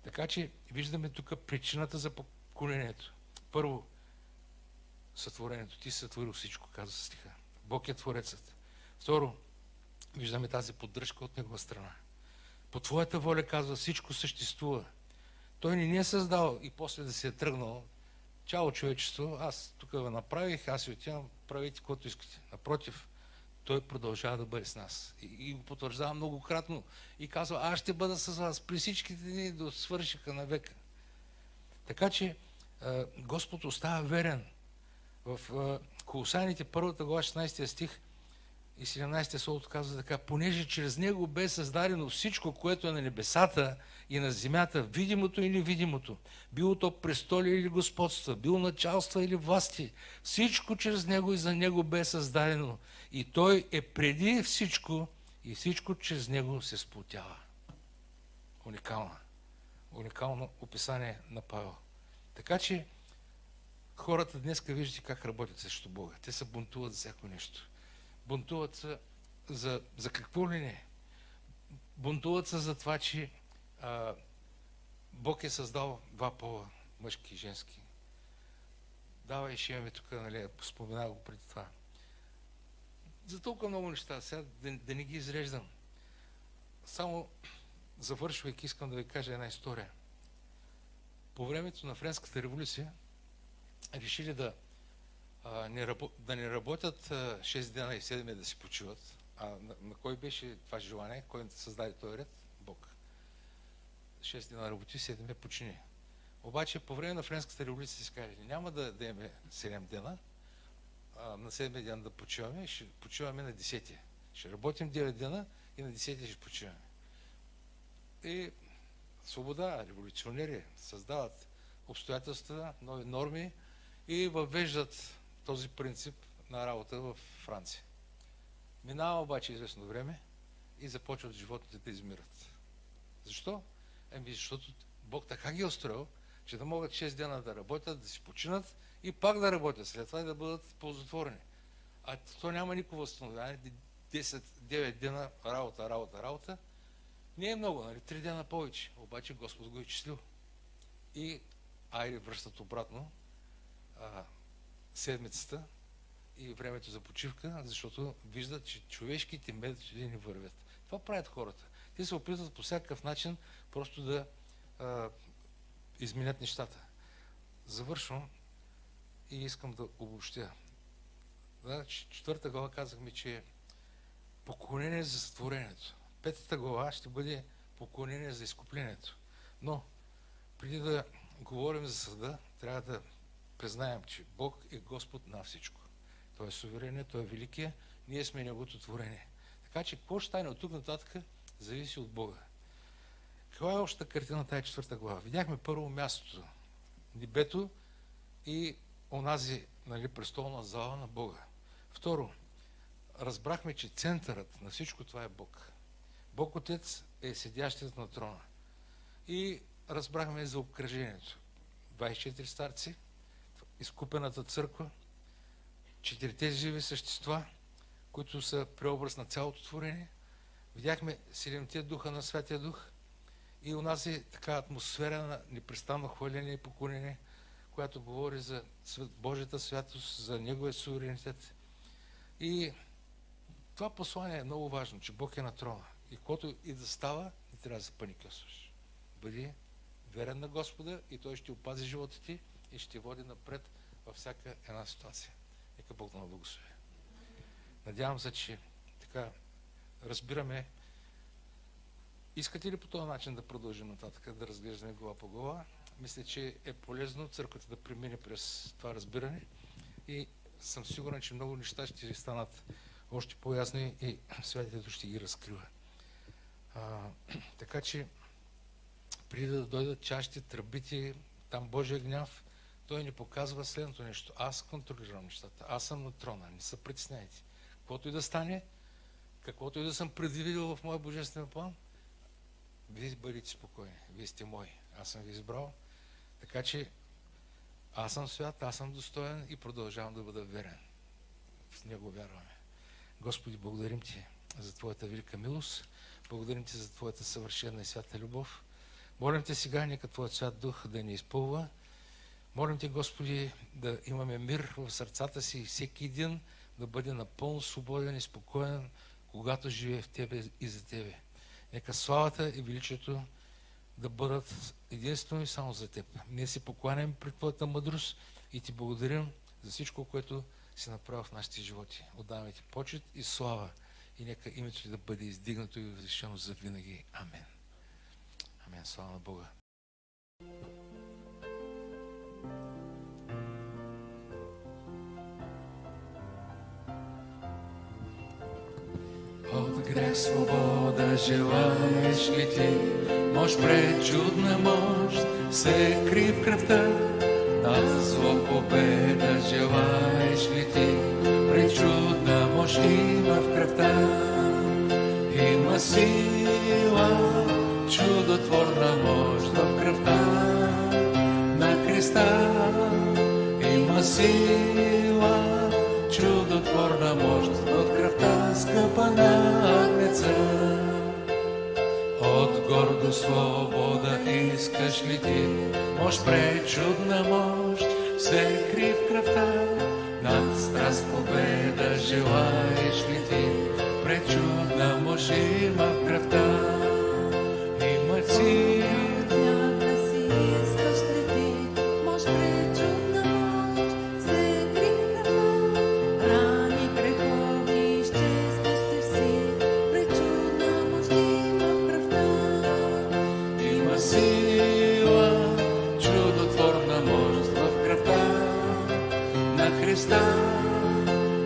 Speaker 2: Така че виждаме тук причината за поколението. Първо, сътворението. Ти си сътворил всичко, казва стиха. Бог е Творецът. Второ, виждаме тази поддръжка от Негова страна. По Твоята воля, казва, всичко съществува. Той не ни е създал и после да се е тръгнал. Чао, човечество, аз тук го направих, аз си отивам, правите каквото искате. Напротив, Той продължава да бъде с нас. И го потвърждава многократно. И казва, аз ще бъда с вас при всичките дни до свършиха на века. Така че Господ остава верен. В Колосяните, 1 глава, 16 стих и 17 словото казва така, понеже чрез Него бе създадено всичко, което е на небесата и на земята, видимото и невидимото, било то престоли или господства, било началства или власти, всичко чрез Него и за Него бе създадено. И Той е преди всичко и всичко чрез Него се сплотява. Уникално описание на Павел. Така че хората днеска виждате как работят срещу Бога. Те се бунтуват за всяко нещо. Бунтуват се за какво ли не. Бунтуват се за това, че Бог е създал два пола, мъжки и женски. Давай, ще имаме тук, нали, споменах го преди това. За толкова много неща, сега да не ги изреждам. Само завършвайки, искам да ви кажа една история. По времето на Френската революция решили да не работят 6 дена и 7 да си почиват. На кой беше това желание? Кой създаде този ред? Бог. 6 дена работи, 7 почини. Обаче по време на Френската революция си казали, няма да имаме 7 дена, на 7 ден да почиваме, ще почиваме на 10. Ще работим 9 дена и на 10 ще почиваме. И свобода, революционери създават обстоятелства, нови норми и въвеждат този принцип на работа в Франция. Минава обаче известно време и започват животните да измират. Защо? Защото Бог така ги е устроил, че да могат 6 дена да работят, да си починат и пак да работят след това и да бъдат ползотворени. А то няма никакво възстановяване. 9 дена работа. Не е много, нали? 3 дена повече. Обаче Господ го е числил. И айде връщат обратно седмицата и времето за почивка, защото виждат, че човешките методи не вървят. Това правят хората. Те се опитват по всякакъв начин просто да изменят нещата. Завършвам и искам да обобщя. Значи, 4 глава казахме, че е поклонение за сътворението. 5 глава ще бъде поклонение за изкуплението. Но, преди да говорим за съда, трябва да признаем, че Бог е Господ на всичко. Той е суверенен, Той е великия, ние сме Неговото творение. Така че, какво ще стане от тук нататък, зависи от Бога. Каква е общата картина на тази 4 глава? Видяхме първо мястото, небето и онази, нали, престолна зала на Бога. Второ, разбрахме, че центърът на всичко това е Бог. Бог Отец е седящият на трона. И разбрахме за обкръжението. 24 старци, изкупената църква, 4 живи същества, които са преобраз на цялото творение. Видяхме 7 духа на Святия Дух и у нас е така атмосфера на непрестанно хваление и поклонение, която говори за Божията святост, за Неговия суверенитет. И това послание е много важно, че Бог е на трона. И каквото и да става, не трябва да се паникьосваш. Бъди верен на Господа и Той ще опази живота ти и ще води напред във всяка една ситуация. Нека Бог да ме благослови. Надявам се, че така разбираме. Искате ли по този начин да продължим нататък, да разглеждаме глава по глава? Мисля, че е полезно църквата да премине през това разбиране и съм сигурен, че много неща ще станат още по-ясни и Святието ще ги разкрива. Така че, преди да дойдат чашите, тръбите, там Божия гняв, Той ни показва следното нещо. Аз контролирам нещата. Аз съм на трона. Не се притесняйте. Каквото и да стане, каквото и да съм предвидил в моя божествен план, вие бъдете спокойни. Вие сте мои. Аз съм ви избрал. Така че аз съм свят, аз съм достоен и продължавам да бъда верен. В Него вярваме. Господи, благодарим Ти за Твоята велика милост. Благодарим Ти за Твоята съвършена и свята любов. Молим Те сега, нека Твоят свят дух да ни изпълва. Молим Те, Господи, да имаме мир в сърцата си и всеки един да бъде напълно свободен и спокоен, когато живее в Тебе и за Тебе. Нека славата и величието да бъдат единствено и само за Теб. Ние се покланяме пред Твоята мъдрост и Ти благодарим за всичко, което си направил в нашите животи. Отдаваме Ти почет и слава и нека името Ти да бъде издигнато и възвишено за винаги. Амен. Амен. Слава на Бога. От грех свобода желаеш ли ти? Мощ пред чудна мощ се кри в кръвта. Над зло победа желаеш ли ти? Пред чудна мощ има в кръвта. Има сила, чудотворна мощ в кръвта на Христа. Има сила, чудотворна мощ в кръвта, скъпа на Агнеца. От гордо свобода искаш ли ти? Мощ пречудна мощ се кри в кръвта. Над страст победа желаеш ли ти? Пречудна мощ има в кръвта. Има сила.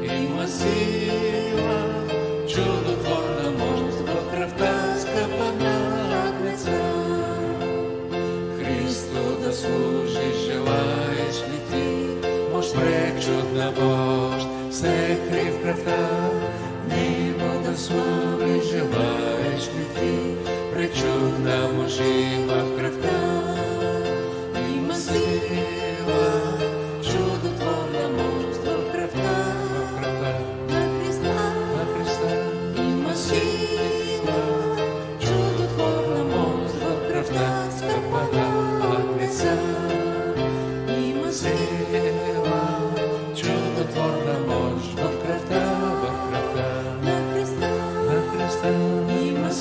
Speaker 2: Има сила, чудотворна мощ в кръвта, скъпа на Агнеца. Христу да служиш желаеш ли ти? Мощ пречудна мощ се кри в кръвта. Него да служиш желаеш ли ти? Пречудна мощ има в кръвта. Има сила, чудотворна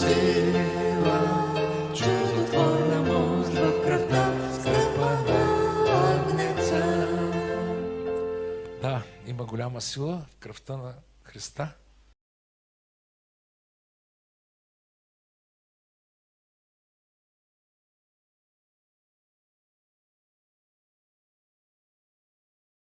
Speaker 2: сила, чудотворна мощ в кръвта, скъпа агнеца. Да, има голяма сила в кръвта на Христа.